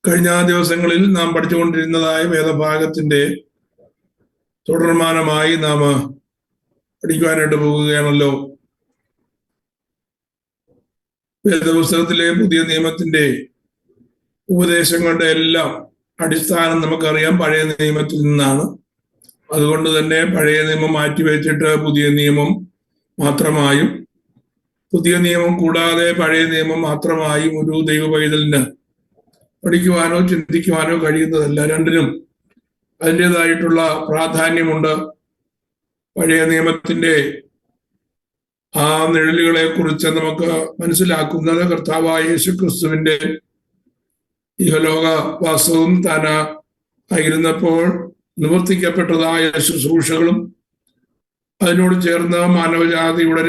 കഴിഞ്ഞ ദിവസങ്ങളിൽ നാം പഠിച്ചുകൊണ്ടിരുന്നതായ വേദഭാഗത്തിന്റെ തുടർമാനമായി നാം പഠിക്കുവാനായിട്ട് പോകുകയാണല്ലോ. വേദപുസ്തകത്തിലെ പുതിയ നിയമത്തിന്റെ ഉപദേശങ്ങളുടെ എല്ലാം അടിസ്ഥാനം നമുക്കറിയാം പഴയ നിയമത്തിൽ നിന്നാണ്. അതുകൊണ്ട് തന്നെ പഴയ നിയമം മാറ്റിവെച്ചിട്ട് പുതിയ നിയമം മാത്രമായും, പുതിയ നിയമം കൂടാതെ പഴയ നിയമം മാത്രമായും ഒരു ദൈവ പൈതലിന് പഠിക്കുവാനോ ചിന്തിക്കുവാനോ കഴിയുന്നതല്ല. രണ്ടിനും അതിൻ്റെതായിട്ടുള്ള പ്രാധാന്യമുണ്ട്. പഴയ നിയമത്തിന്റെ ആ നിഴലുകളെ കുറിച്ച് നമുക്ക് മനസ്സിലാക്കുന്നത് കർത്താവായ യേശുക്രിസ്തുവിന്റെ ഇഹലോക വാസവും താൻ ആയിരുന്നപ്പോൾ നിവർത്തിക്കപ്പെട്ടതായ ശുശ്രൂഷകളും അതിനോട് ചേർന്ന് മാനവജാതിയുടെ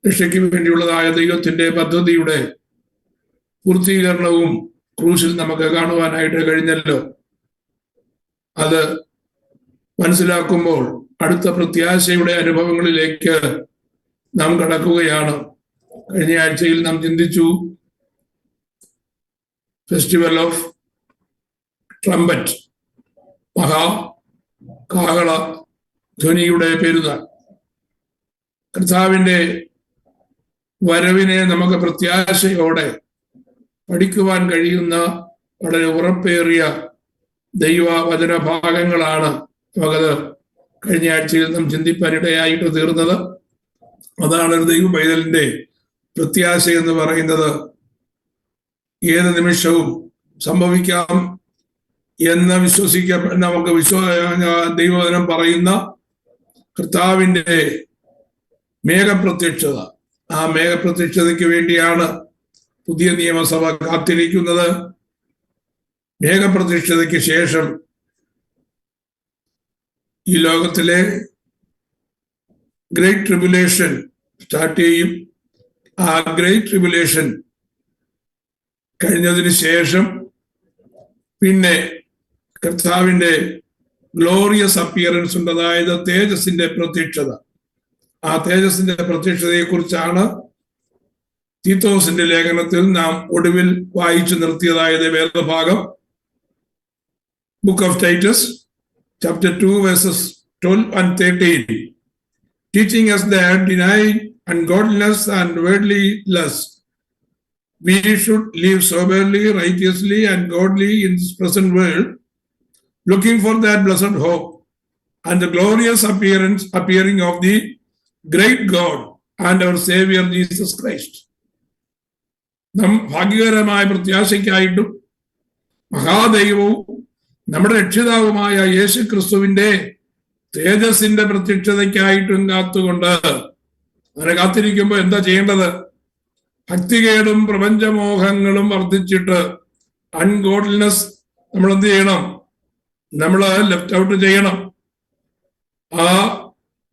രക്ഷയ്ക്ക് വേണ്ടിയുള്ളതായ ദൈവത്തിന്റെ പദ്ധതിയുടെ പൂർത്തീകരണവും ക്രൂശിൽ നമുക്ക് കാണുവാനായിട്ട് കഴിഞ്ഞല്ലോ. അത് മനസ്സിലാക്കുമ്പോൾ അടുത്ത പ്രത്യാശയുടെ അനുഭവങ്ങളിലേക്ക് നാം കടക്കുകയാണ്. കഴിഞ്ഞ ആഴ്ചയിൽ നാം ചിന്തിച്ചു ഫെസ്റ്റിവൽ ഓഫ് ട്രംപറ്റ്, കാഹള ധ്വനിയുടെ പെരുന്നാൾ. കർത്താവിന്റെ വരവിനെ നമുക്ക് പ്രത്യാശയോടെ പഠിക്കുവാൻ കഴിയുന്ന വളരെ ഉറപ്പേറിയ ദൈവവചന ഭാഗങ്ങളാണ് നമുക്കത് കഴിഞ്ഞ ആഴ്ചയിൽ നാം ചിന്തിപ്പാനിടയായിട്ട് തീർന്നത്. അതാണ് ഒരു ദൈവ പൈതലിന്റെ പ്രത്യാശ എന്ന് പറയുന്നത്. ഏത് നിമിഷവും സംഭവിക്കാം എന്ന് നമുക്ക് ദൈവവചനം പറയുന്ന കർത്താവിന്റെ മേഘപ്രത്യക്ഷത, ആ മേഘപ്രത്യക്ഷതയ്ക്ക് വേണ്ടിയാണ് പുതിയ നിയമസഭ കാത്തിരിക്കുന്നത്. മേഘപ്രത്യക്ഷതയ്ക്ക് ശേഷം ഈ ലോകത്തിലെ ഗ്രേറ്റ് ട്രിബുലേഷൻ സ്റ്റാർട്ട് ചെയ്യും. ആ ഗ്രേറ്റ് ട്രിബുലേഷൻ കഴിഞ്ഞതിന് ശേഷം പിന്നെ കർത്താവിന്റെ ഗ്ലോറിയസ് അപ്പിയറൻസ് ഉണ്ട്, അതായത് തേജസ്സിന്റെ പ്രത്യക്ഷത. ആ തേജസ്സിന്റെ പ്രത്യക്ഷതയെ കുറിച്ചാണ് തീത്തോസിന്റെ ലേഖനത്തിൽ നാം ഒടുവിൽ വായിച്ചു നിർത്തിയതായത് വേദഭാഗം, book of Titus chapter 2 verses 12 and 13, teaching us that denying ungodliness and worldly lust, we should live soberly, righteously and godly in this present world, looking for that blessed hope and the glorious appearing of the great God and our Savior Jesus Christ. നാം ഭാഗ്യകരമായ പ്രത്യാശയ്ക്കായിട്ടും മഹാദൈവവും നമ്മുടെ രക്ഷിതാവുമായ യേശു ക്രിസ്തുവിന്റെ തേജസ്സിന്റെ പ്രത്യക്ഷതയ്ക്കായിട്ടും കാത്തുകൊണ്ട് അങ്ങനെ കാത്തിരിക്കുമ്പോൾ എന്താ ചെയ്യേണ്ടത്? ഭക്തികേടും പ്രപഞ്ചമോഹങ്ങളും വർദ്ധിച്ചിട്ട് ungodliness നമ്മൾ എന്ത് ചെയ്യണം? നമ്മൾ ലെഫ്റ്റ് ഔട്ട് ചെയ്യണം. ആ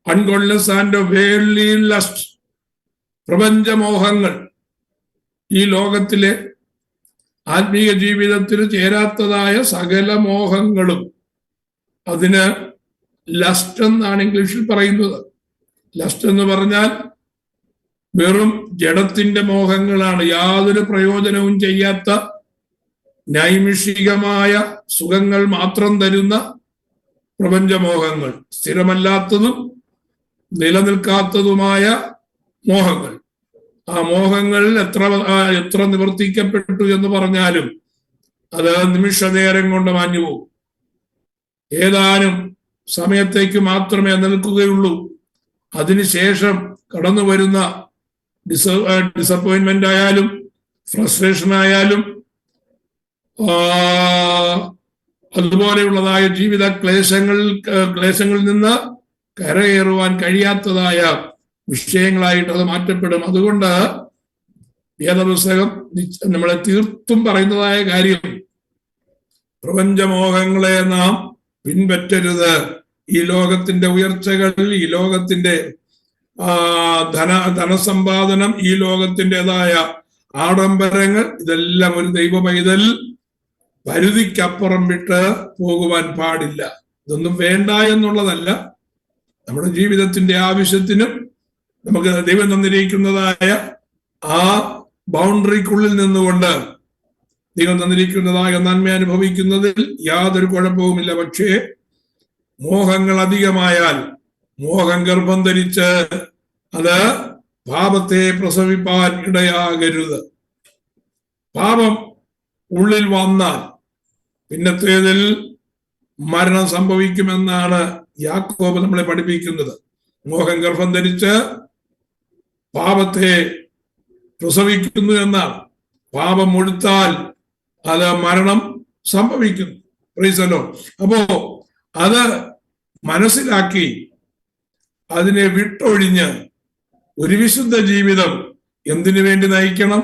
അൺഗോഡ്ലിനെസ് ആൻഡ് വേൾഡ്ലി ലസ്റ്റ്, പ്രപഞ്ചമോഹങ്ങൾ, ഈ ലോകത്തിലെ ആത്മീയ ജീവിതത്തിൽ ചേരാത്തതായ സകല മോഹങ്ങളും, അതിന് ലസ്റ്റ് എന്നാണ് ഇംഗ്ലീഷിൽ പറയുന്നത്. ലസ്റ്റ് എന്ന് പറഞ്ഞാൽ വെറും ജഡത്തിന്റെ മോഹങ്ങളാണ്, യാതൊരു പ്രയോജനവും ചെയ്യാത്ത നൈമിഷികമായ സുഖങ്ങൾ മാത്രം തരുന്ന പ്രപഞ്ചമോഹങ്ങൾ, സ്ഥിരമല്ലാത്തതും നിലനിൽക്കാത്തതുമായ മോഹങ്ങൾ. ആ മോഹങ്ങൾ എത്ര നിവർത്തിക്കപ്പെട്ടു എന്ന് പറഞ്ഞാലും അത് നിമിഷനേരം കൊണ്ട് മാഞ്ഞു പോകും. ഏതാനും സമയത്തേക്ക് മാത്രമേ നിൽക്കുകയുള്ളൂ. അതിനുശേഷം കടന്നു വരുന്ന ഡിസപ്പോയിന്റ്മെന്റ് ആയാലും ഫ്രസ്ട്രേഷൻ ആയാലും അതുപോലെയുള്ളതായ ജീവിത ക്ലേശങ്ങളിൽ നിന്ന് കരകയറുവാൻ കഴിയാത്തതായ വിഷയങ്ങളായിട്ട് അത് മാറ്റപ്പെടും. അതുകൊണ്ട് വേദപുസ്തകം നമ്മളെ തീർത്തും പറയുന്നതായ കാര്യം, പ്രപഞ്ചമോഹങ്ങളെ നാം പിൻപറ്റരുത്. ഈ ലോകത്തിന്റെ ഉയർച്ചകൾ, ഈ ലോകത്തിന്റെ ധനസമ്പാദനം, ഈ ലോകത്തിൻ്റെതായ ആഡംബരങ്ങൾ, ഇതെല്ലാം ഒരു ദൈവ പൈതൽ പരിധിക്കപ്പുറം വിട്ട് പോകുവാൻ പാടില്ല. ഇതൊന്നും വേണ്ട എന്നുള്ളതല്ല, നമ്മുടെ ജീവിതത്തിന്റെ ആവശ്യത്തിനും നമുക്ക് ദൈവം തന്നിരിക്കുന്നതായ ആ ബൗണ്ടറിക്കുള്ളിൽ നിന്നുകൊണ്ട് ദൈവം തന്നിരിക്കുന്നതായ നന്മ അനുഭവിക്കുന്നതിൽ യാതൊരു കുഴപ്പവുമില്ല. പക്ഷേ മോഹങ്ങൾ അധികമായാൽ മോഹം ഗർഭം ധരിച്ച് അത് പാപത്തെ പ്രസവിപ്പാൻ ഇടയാകരുത്. പാപം ഉള്ളിൽ വന്നാൽ പിന്നത്തേതിൽ മരണം സംഭവിക്കുമെന്നാണ് യാക്കോബ് നമ്മളെ പഠിപ്പിക്കുന്നത്. മോഹം ഗർഭം ധരിച്ച് പാപത്തെ പ്രസവിക്കുന്നു എന്നാണ്. പാപം മുഴുത്താൽ അത് മരണം സംഭവിക്കുന്നു. പ്രൈസലോ. അപ്പോ അത് മനസ്സിലാക്കി അതിനെ വിട്ടൊഴിഞ്ഞ് ഒരു വിശുദ്ധ ജീവിതം എന്തിനു വേണ്ടി നയിക്കണം?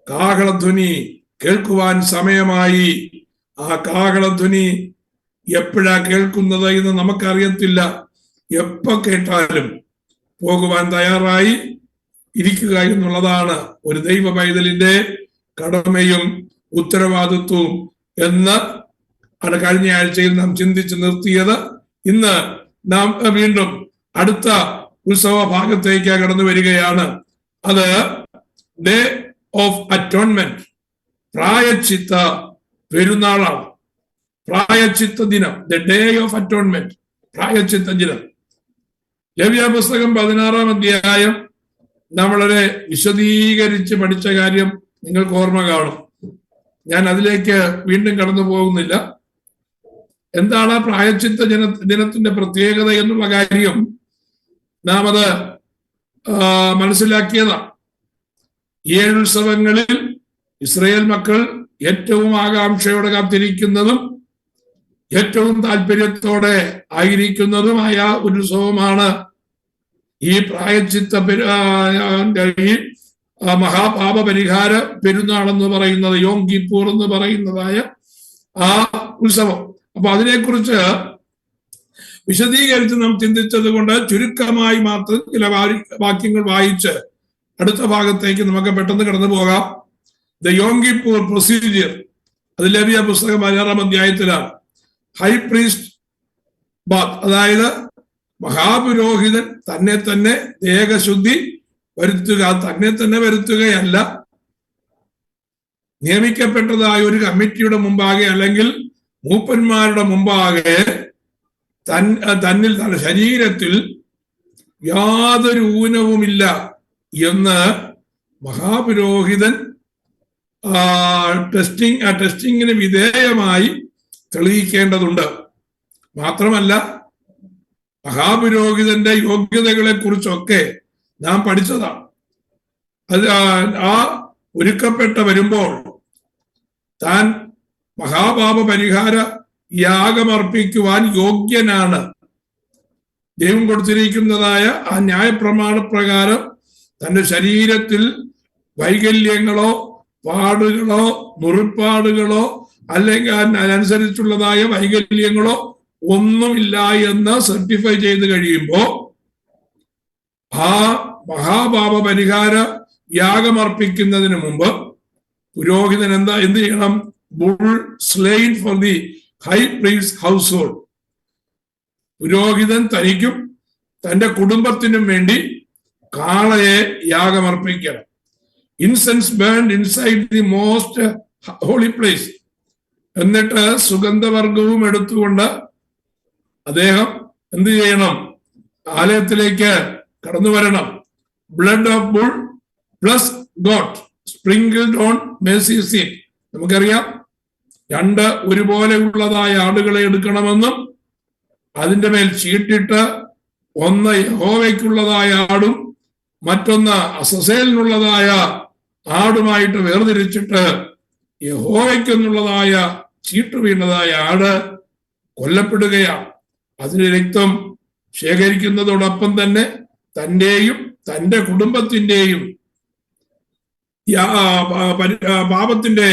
കാഹളധ്വനി കേൾക്കുവാൻ സമയമായി. ആ കാഹളധ്വനി എപ്പോഴാ കേൾക്കുന്നത് എന്ന് നമുക്കറിയത്തില്ല. എപ്പോ കേട്ടാലും പോകുവാൻ തയ്യാറായി ഇരിക്കുക എന്നുള്ളതാണ് ഒരു ദൈവ പൈതലിന്റെ കടമയും ഉത്തരവാദിത്വവും എന്ന് ആണ് കഴിഞ്ഞ ആഴ്ചയിൽ നാം ചിന്തിച്ച് നിർത്തിയത്. ഇന്ന് നാം വീണ്ടും അടുത്ത ഉത്സവ ഭാഗത്തേക്ക് കടന്നു വരികയാണ്. അത് ഡേ ഓഫ് അറ്റോൺമെന്റ്, പ്രായശ്ചിത്ത പെരുന്നാളാണ്. പ്രായശ്ചിത്ത ദിനം, ദ ഡേ ഓഫ് അറ്റോൺമെന്റ്, പ്രായശ്ചിത്ത ദിനം. ലേവ്യ പുസ്തകം 16-ാം അധ്യായം നാം വളരെ വിശദീകരിച്ച് പഠിച്ച കാര്യം നിങ്ങൾക്ക് ഓർമ്മ കാണും. ഞാൻ അതിലേക്ക് വീണ്ടും കടന്നു പോകുന്നില്ല. എന്താണ് പ്രായശ്ചിത്ത ദിനത്തിന്റെ പ്രത്യേകത എന്നുള്ള കാര്യം നാം അത് മനസ്സിലാക്കിയതാണ്. 7 ഉത്സവങ്ങളിൽ ഇസ്രായേൽ മക്കൾ ഏറ്റവും ആകാംക്ഷയോടെ കാത്തിരിക്കുന്നതും ഏറ്റവും താല്പര്യത്തോടെ ആയിരിക്കുന്നതുമായ ഒരു ഉത്സവമാണ് ഈ പ്രായശ്ചിത്ത ഈ മഹാപാപ പരിഹാര പെരുന്നാൾ എന്ന് പറയുന്നത്, യോം കിപ്പൂർ എന്ന് പറയുന്നതായ ആ ഉത്സവം. അപ്പൊ അതിനെക്കുറിച്ച് വിശദീകരിച്ച് നാം ചിന്തിച്ചത് കൊണ്ട് ചുരുക്കമായി മാത്രം ചില വാക്യങ്ങൾ വായിച്ച് അടുത്ത ഭാഗത്തേക്ക് നമുക്ക് പെട്ടെന്ന് കടന്നു പോകാം. ദ യോം കിപ്പൂർ പ്രൊസീജിയർ, അത് ലേവ്യ പുസ്തകം 16-ാം അധ്യായത്തിലാണ്. ഹൈ പ്രീസ്റ്റ് ബാത്ത്, അതായത് മഹാപുരോഹിതൻ തന്നെ തന്നെ ദേഹശുദ്ധി വരുത്തുക. തന്നെ തന്നെ വരുത്തുകയല്ല, നിയമിക്കപ്പെട്ടതായ ഒരു കമ്മിറ്റിയുടെ മുമ്പാകെ അല്ലെങ്കിൽ മൂപ്പന്മാരുടെ മുമ്പാകെ തന്നിൽ തന്റെ ശരീരത്തിൽ യാതൊരു ഊനവുമില്ല എന്ന് മഹാപുരോഹിതൻ ടെസ്റ്റിങ്ങിന് വിധേയമായി തെളിയിക്കേണ്ടതുണ്ട്. മാത്രമല്ല മഹാപുരോഹിതന്റെ യോഗ്യതകളെ കുറിച്ചൊക്കെ നാം പഠിച്ചതാണ്. അത് ആ ഒരുക്കപ്പെട്ട വരുമ്പോൾ താൻ മഹാപാപ പരിഹാര യാഗമർപ്പിക്കുവാൻ യോഗ്യനാണ്. ദൈവം കൊടുത്തിരിക്കുന്നതായ ആ ന്യായപ്രമാണ പ്രകാരം തന്റെ ശരീരത്തിൽ വൈകല്യങ്ങളോ പാടുകളോ മുറിപ്പാടുകളോ അല്ലെങ്കിൽ അതിനനുസരിച്ചുള്ളതായ വൈകല്യങ്ങളോ ഒന്നുമില്ല എന്ന് സർട്ടിഫൈ ചെയ്ത് കഴിയുമ്പോൾ ആ മഹാപാപ പരിഹാര യാഗമർപ്പിക്കുന്നതിന് മുമ്പ് പുരോഹിതൻ എന്ത് ചെയ്യണം? Bull slain for the high priest house ഹോൾഡ്. പുരോഹിതൻ തനിക്കും തന്റെ കുടുംബത്തിനും വേണ്ടി കാളയെ യാഗമർപ്പിക്കണം. Incense burned inside the most holy place. എന്നിട്ട് സുഗന്ധവർഗവും എടുത്തുകൊണ്ട് അദ്ദേഹം എന്ത് ചെയ്യണം? ആലയത്തിലേക്ക് കടന്നു വരണം. Blood of bull plus goat sprinkled on mercy seat. നമുക്കറിയാം, 2 ഒരുപോലെയുള്ളതായ ആടുകളെ എടുക്കണമെന്നും അതിന്റെ മേൽ ചീട്ടിട്ട് ഒന്ന് യഹോവയ്ക്കുള്ളതായ ആടും മറ്റൊന്ന് അസസേലിനുള്ളതായ ആടുമായിട്ട് വേർതിരിച്ചിട്ട് യഹോവയ്ക്കെന്നുള്ളതായ ചീട്ട് വീണതായ ആട് കൊല്ലപ്പെടുകയാണ്. അതിന് രക്തം ശേഖരിക്കുന്നതോടൊപ്പം തന്നെ തന്റെയും തന്റെ കുടുംബത്തിന്റെയും പാപത്തിന്റെ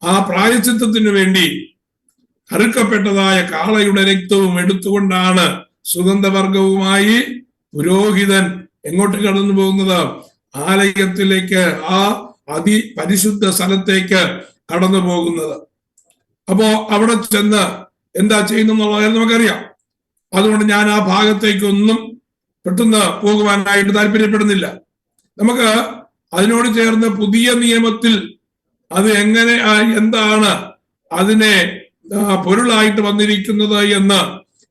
ആ പ്രായശ്ചിത്തത്തിന് വേണ്ടി അറുക്കപ്പെട്ടതായ കാളയുടെ രക്തവും എടുത്തുകൊണ്ടാണ് സുഗന്ധവർഗവുമായി പുരോഹിതൻ എങ്ങോട്ട് കടന്നു പോകുന്നത്? ആലയത്തിലേക്ക്, ആ അതിപരിശുദ്ധ സ്ഥലത്തേക്ക് കടന്നു പോകുന്നത്. അപ്പോ അവിടെ ചെന്ന് എന്താ ചെയ്യുന്നുള്ളത് നമുക്കറിയാം. അതുകൊണ്ട് ഞാൻ ആ ഭാഗത്തേക്കൊന്നും പെട്ടെന്ന് പോകുവാനായിട്ട് താല്പര്യപ്പെടുന്നില്ല. നമുക്ക് അതിനോട് ചേർന്ന് പുതിയ നിയമത്തിൽ അത് എങ്ങനെ എന്താണ് അതിനെ പൊരുളായിട്ട് വന്നിരിക്കുന്നത് എന്ന്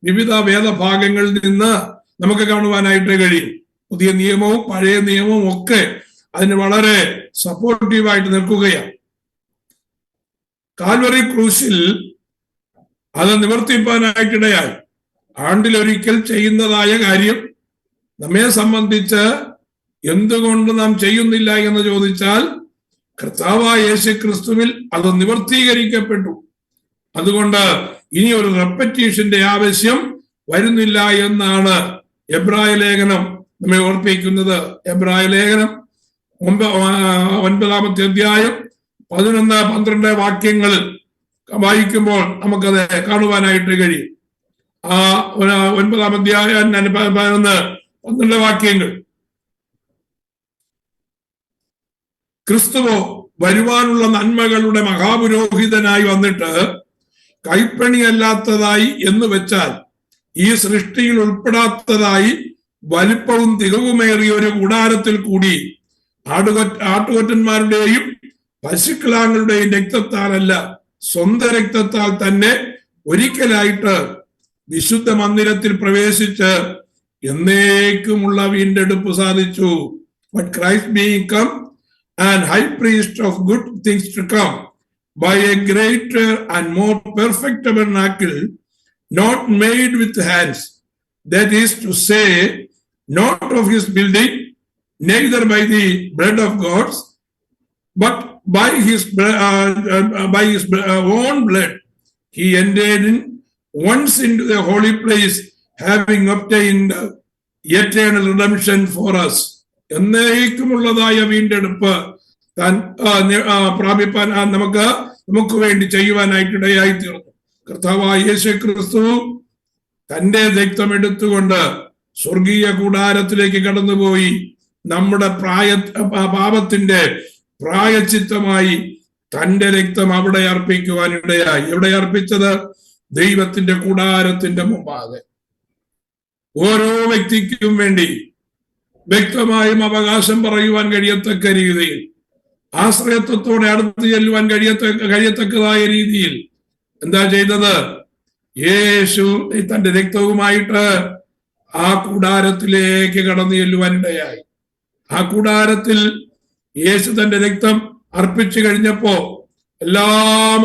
വിവിധ വേദഭാഗങ്ങളിൽ നിന്ന് നമുക്ക് കാണുവാനായിട്ട് കഴിയും. പുതിയ നിയമവും പഴയ നിയമവും ഒക്കെ അതിന് വളരെ സപ്പോർട്ടീവായിട്ട് നിൽക്കുകയാണ്. കാൽവറി ക്രൂശിൽ അത് നിവർത്തിപ്പാനായിട്ടിടയായി. ആണ്ടിലൊരിക്കൽ ചെയ്യുന്നതായ കാര്യം നമ്മെ സംബന്ധിച്ച് എന്തുകൊണ്ട് നാം ചെയ്യുന്നില്ല എന്ന് ചോദിച്ചാൽ, കർത്താവായ യേശു ക്രിസ്തുവിൽ അത് നിവർത്തീകരിക്കപ്പെട്ടു. അതുകൊണ്ട് ഇനി ഒരു റെപ്പറ്റീഷന്റെ ആവശ്യം വരുന്നില്ല എന്നാണ് എബ്രായ ലേഖനം നമ്മെ ഓർപ്പിക്കുന്നത്. എബ്രായ ലേഖനം 9-ാമത്തെ അധ്യായം 11-12 വാക്യങ്ങൾ വായിക്കുമ്പോൾ നമുക്കത് കാണുവാനായിട്ട് കഴിയും. 9-ാം അധ്യായം 11-12 വാക്യങ്ങൾ. ക്രിസ്തുവോ വരുവാനുള്ള നന്മകളുടെ മഹാപുരോഹിതനായി വന്നിട്ട് കൈപ്പണിയല്ലാത്തതായി എന്ന് വെച്ചാൽ ഈ സൃഷ്ടിയിൽ ഉൾപ്പെടാത്തതായി വലിപ്പവും തികവുമേറിയ ഒരു കൂടാരത്തിൽ കൂടി ആട്ടുകൊറ്റന്മാരുടെയും പശുക്കിടാങ്ങളുടെയും രക്തത്താലല്ല, സ്വന്തം രക്തത്താൽ തന്നെ ഒരിക്കലായിട്ട് വിശുദ്ധ മന്ദിരത്തിൽ പ്രവേശിച്ച് എന്നേക്കുമുള്ള വീണ്ടെടുപ്പ് സാധിച്ചു. But Christ being come and high priest of good things to come by a greater and more perfect tabernacle, not made with hands, that is to say, not of his building, neither by the bread of gods, but by his own blood, he entered in once into the holy place, having obtained eternal redemption for us. എന്നേക്കുമുള്ളതായ വീണ്ടെടുപ്പ് താൻ പ്രാപിപ്പാൻ നമുക്ക് വേണ്ടി ചെയ്യുവാനായിട്ടിടയായി തീർന്നു. കർത്താവായ യേശു ക്രിസ്തു തന്റെ രക്തം എടുത്തുകൊണ്ട് സ്വർഗീയ കൂടാരത്തിലേക്ക് കടന്നുപോയി നമ്മുടെ പാപത്തിന്റെ പ്രായശ്ചിത്തമായി തന്റെ രക്തം അവിടെ അർപ്പിക്കുവാനിടയായി. എവിടെ അർപ്പിച്ചത്? ദൈവത്തിന്റെ കൂടാരത്തിന്റെ മുമ്പാകെ. ഓരോ വ്യക്തിക്കും വേണ്ടി വ്യക്തമായും അവകാശം പറയുവാൻ കഴിയത്തക്ക രീതിയിൽ, ആശ്രയത്വത്തോടെ അടുത്ത് ചെല്ലുവാൻ കഴിയത്തക്കതായ രീതിയിൽ എന്താ ചെയ്തത്? യേശു തന്റെ രക്തവുമായിട്ട് ആ കൂടാരത്തിലേക്ക് കടന്നു ചെല്ലുവാനിടയായി. ആ കൂടാരത്തിൽ യേശു തന്റെ രക്തം അർപ്പിച്ചു കഴിഞ്ഞപ്പോ എല്ലാ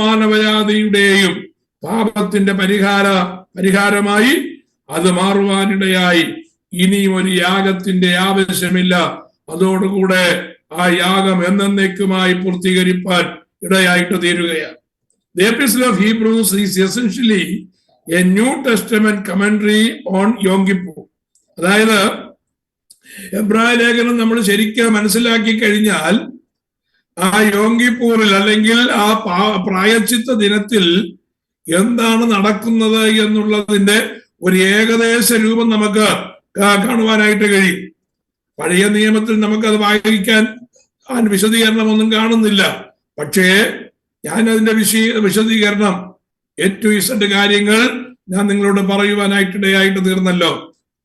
മാനവജാതിയുടെയും പാപത്തിന്റെ പരിഹാരമായി അത് മാറുവാനിടയായി. ഇനിയും ഒരു യാഗത്തിന്റെ ആവശ്യമില്ല. അതോടുകൂടെ ആ യാഗം എന്നേക്കുമായി പൂർത്തീകരിപ്പാൻ ഇടയായിട്ട് തീരുകയാണ്. The Epistle of Hebrews is essentially a New Testament commentary on Yom Kippur. അതായത് എബ്രായ ലേഖനം നമ്മൾ ശരിക്കും മനസ്സിലാക്കി കഴിഞ്ഞാൽ ആ യോം കിപ്പൂറിൽ അല്ലെങ്കിൽ ആ പ്രായശ്ചിത്ത ദിനത്തിൽ എന്താണ് നടക്കുന്നത് എന്നുള്ളതിന്റെ ഒരു ഏകദേശ രൂപം നമുക്ക് കാണുവാനായിട്ട് കഴിയും. പഴയ നിയമത്തിൽ നമുക്കത് വായിക്കാൻ വിശദീകരണമൊന്നും കാണുന്നില്ല. പക്ഷേ ഞാൻ അതിന്റെ വിശദീകരണം A-to-Z കാര്യങ്ങൾ ഞാൻ നിങ്ങളോട് പറയുവാനായിട്ടിടയായിട്ട് തീർന്നല്ലോ.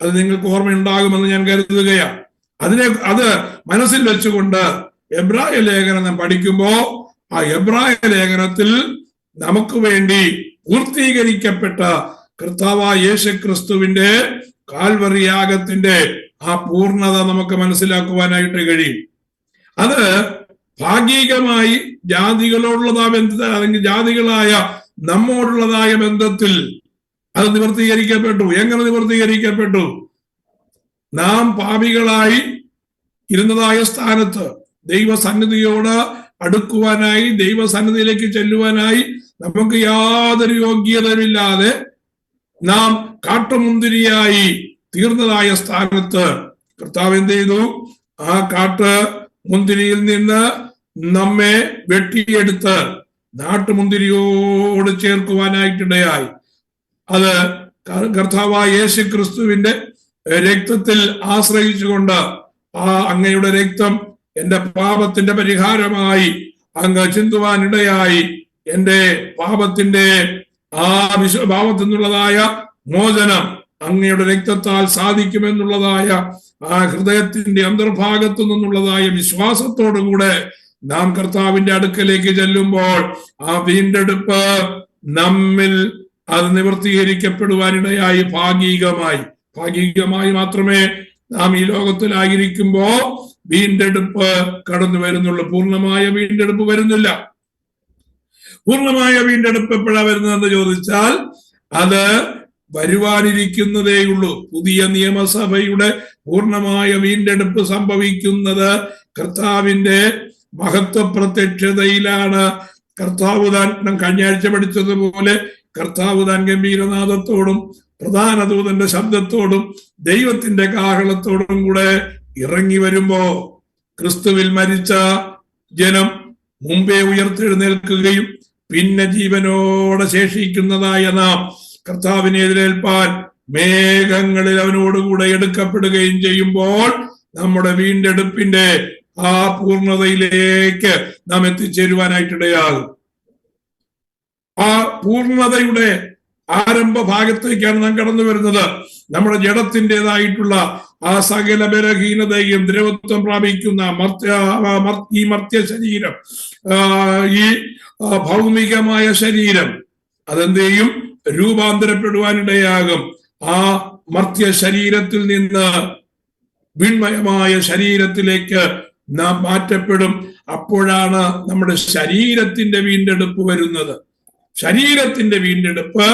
അത് നിങ്ങൾക്ക് ഓർമ്മയുണ്ടാകുമെന്ന് ഞാൻ കരുതുകയാണ്. അത് മനസ്സിൽ വെച്ചുകൊണ്ട് എബ്രായ ലേഖനം നാം പഠിക്കുമ്പോ ആ എബ്രായ ലേഖനത്തിൽ നമുക്ക് വേണ്ടി പൂർത്തീകരിക്കപ്പെട്ട കർത്താവായ യേശു ക്രിസ്തുവിന്റെ കാൽവറി യാഗത്തിന്റെ ആ പൂർണ്ണത നമുക്ക് മനസ്സിലാക്കുവാനായിട്ട് കഴിയും. അത് ഭാഗികമായി ജാതികളോടുള്ളതായ ബന്ധത്തിൽ അല്ലെങ്കിൽ ജാതികളായ നമ്മോടുള്ളതായ ബന്ധത്തിൽ അത് നിവർത്തീകരിക്കപ്പെട്ടു. എങ്ങനെ നിവർത്തീകരിക്കപ്പെട്ടു? നാം പാപികളായി ഇരുന്നതായ സ്ഥാനത്ത് ദൈവസന്നിധിയോട് അടുക്കുവാനായി, ദൈവസന്നിധിയിലേക്ക് ചെല്ലുവാനായി നമുക്ക് യാതൊരു യോഗ്യതയില്ലാതെ നാം കാട്ടുമുന്തിരിയായി തീർന്നതായ സ്ഥാനത്ത് കർത്താവ് എന്ത് ചെയ്തു? ആ മുന്തിരിയിൽ നിന്ന് നമ്മെ വെട്ടിയെടുത്ത് നാട്ടുമുന്തിരിയോട് ചേർക്കുവാനായിട്ടിടയായി. അത് കർത്താവായ യേശു ക്രിസ്തുവിന്റെ രക്തത്തിൽ ആശ്രയിച്ചുകൊണ്ട് ആ അങ്ങയുടെ രക്തം എന്റെ പാപത്തിന്റെ പരിഹാരമായി അങ്ങ് ചിന്തുവാനിടയായി എന്റെ പാപത്തിന്റെ പാപത്തിൽ നിന്നുള്ളതായ മോചനം അങ്ങയുടെ രക്തത്താൽ സാധിക്കുമെന്നുള്ളതായ ആ ഹൃദയത്തിന്റെ അന്തർഭാഗത്തു നിന്നുള്ളതായ വിശ്വാസത്തോടുകൂടെ നാം കർത്താവിന്റെ അടുക്കലേക്ക് ചെല്ലുമ്പോൾ ആ വീണ്ടെടുപ്പ് നമ്മിൽ അത് നിവർത്തീകരിക്കപ്പെടുവാനിടയായി ഭാഗികമായി മാത്രമേ നാം ഈ ലോകത്തിലായിരിക്കുമ്പോ വീണ്ടെടുപ്പ് കടന്നു വരുന്നുള്ളൂ. പൂർണ്ണമായ വീണ്ടെടുപ്പ് വരുന്നില്ല. പൂർണ്ണമായ വീണ്ടെടുപ്പ് എപ്പോഴാ വരുന്നതെന്ന് ചോദിച്ചാൽ അത് വരുവാനിരിക്കുന്നതേയുള്ളൂ. പുതിയ നിയമസഭയുടെ പൂർണ്ണമായ വീണ്ടെടുപ്പ് സംഭവിക്കുന്നത് കർത്താവിന്റെ മഹത്വ പ്രത്യക്ഷതയിലാണ്. കർത്താവ് താൻ കഴിഞ്ഞ ആഴ്ച പഠിച്ചതുപോലെ കർത്താവ് താൻ ഗംഭീരനാദത്തോടും പ്രധാന ദൂതന്റെ ശബ്ദത്തോടും ദൈവത്തിന്റെ കാഹളത്തോടും കൂടെ ഇറങ്ങി വരുമ്പോ ക്രിസ്തുവിൽ മരിച്ച ജനം മുമ്പേ ഉയർത്തെഴുന്നേൽക്കുകയും പിന്നെ ജീവനോടെ ശേഷിക്കുന്നതായ നാം കർത്താവിനെ എതിരേൽപ്പാൻ മേഘങ്ങളിൽ അവനോടുകൂടെ എടുക്കപ്പെടുകയും ചെയ്യുമ്പോൾ നമ്മുടെ വീണ്ടെടുപ്പിന്റെ ആ പൂർണ്ണതയിലേക്ക് നാം എത്തിച്ചേരുവാനായിട്ടിടയാകും. ആ പൂർണ്ണതയുടെ ആരംഭ ഭാഗത്തേക്കാണ് നാം കടന്നു വരുന്നത്. നമ്മുടെ ജഡത്തിൻ്റെതായിട്ടുള്ള ആ സകല ബലഹീനതയും ദ്രവത്വം പ്രാപിക്കുന്ന ഈ മർത്യ ശരീരം, ഈ ഭൗമികമായ ശരീരം അതെന്തെയും രൂപാന്തരപ്പെടുവാനിടയാകും. ആ മർത്യ ശരീരത്തിൽ നിന്ന് വിൺമയമായ ശരീരത്തിലേക്ക് നാം മാറ്റപ്പെടും. അപ്പോഴാണ് നമ്മുടെ ശരീരത്തിന്റെ വീണ്ടെടുപ്പ് വരുന്നത്. ശരീരത്തിന്റെ വീണ്ടെടുപ്പ്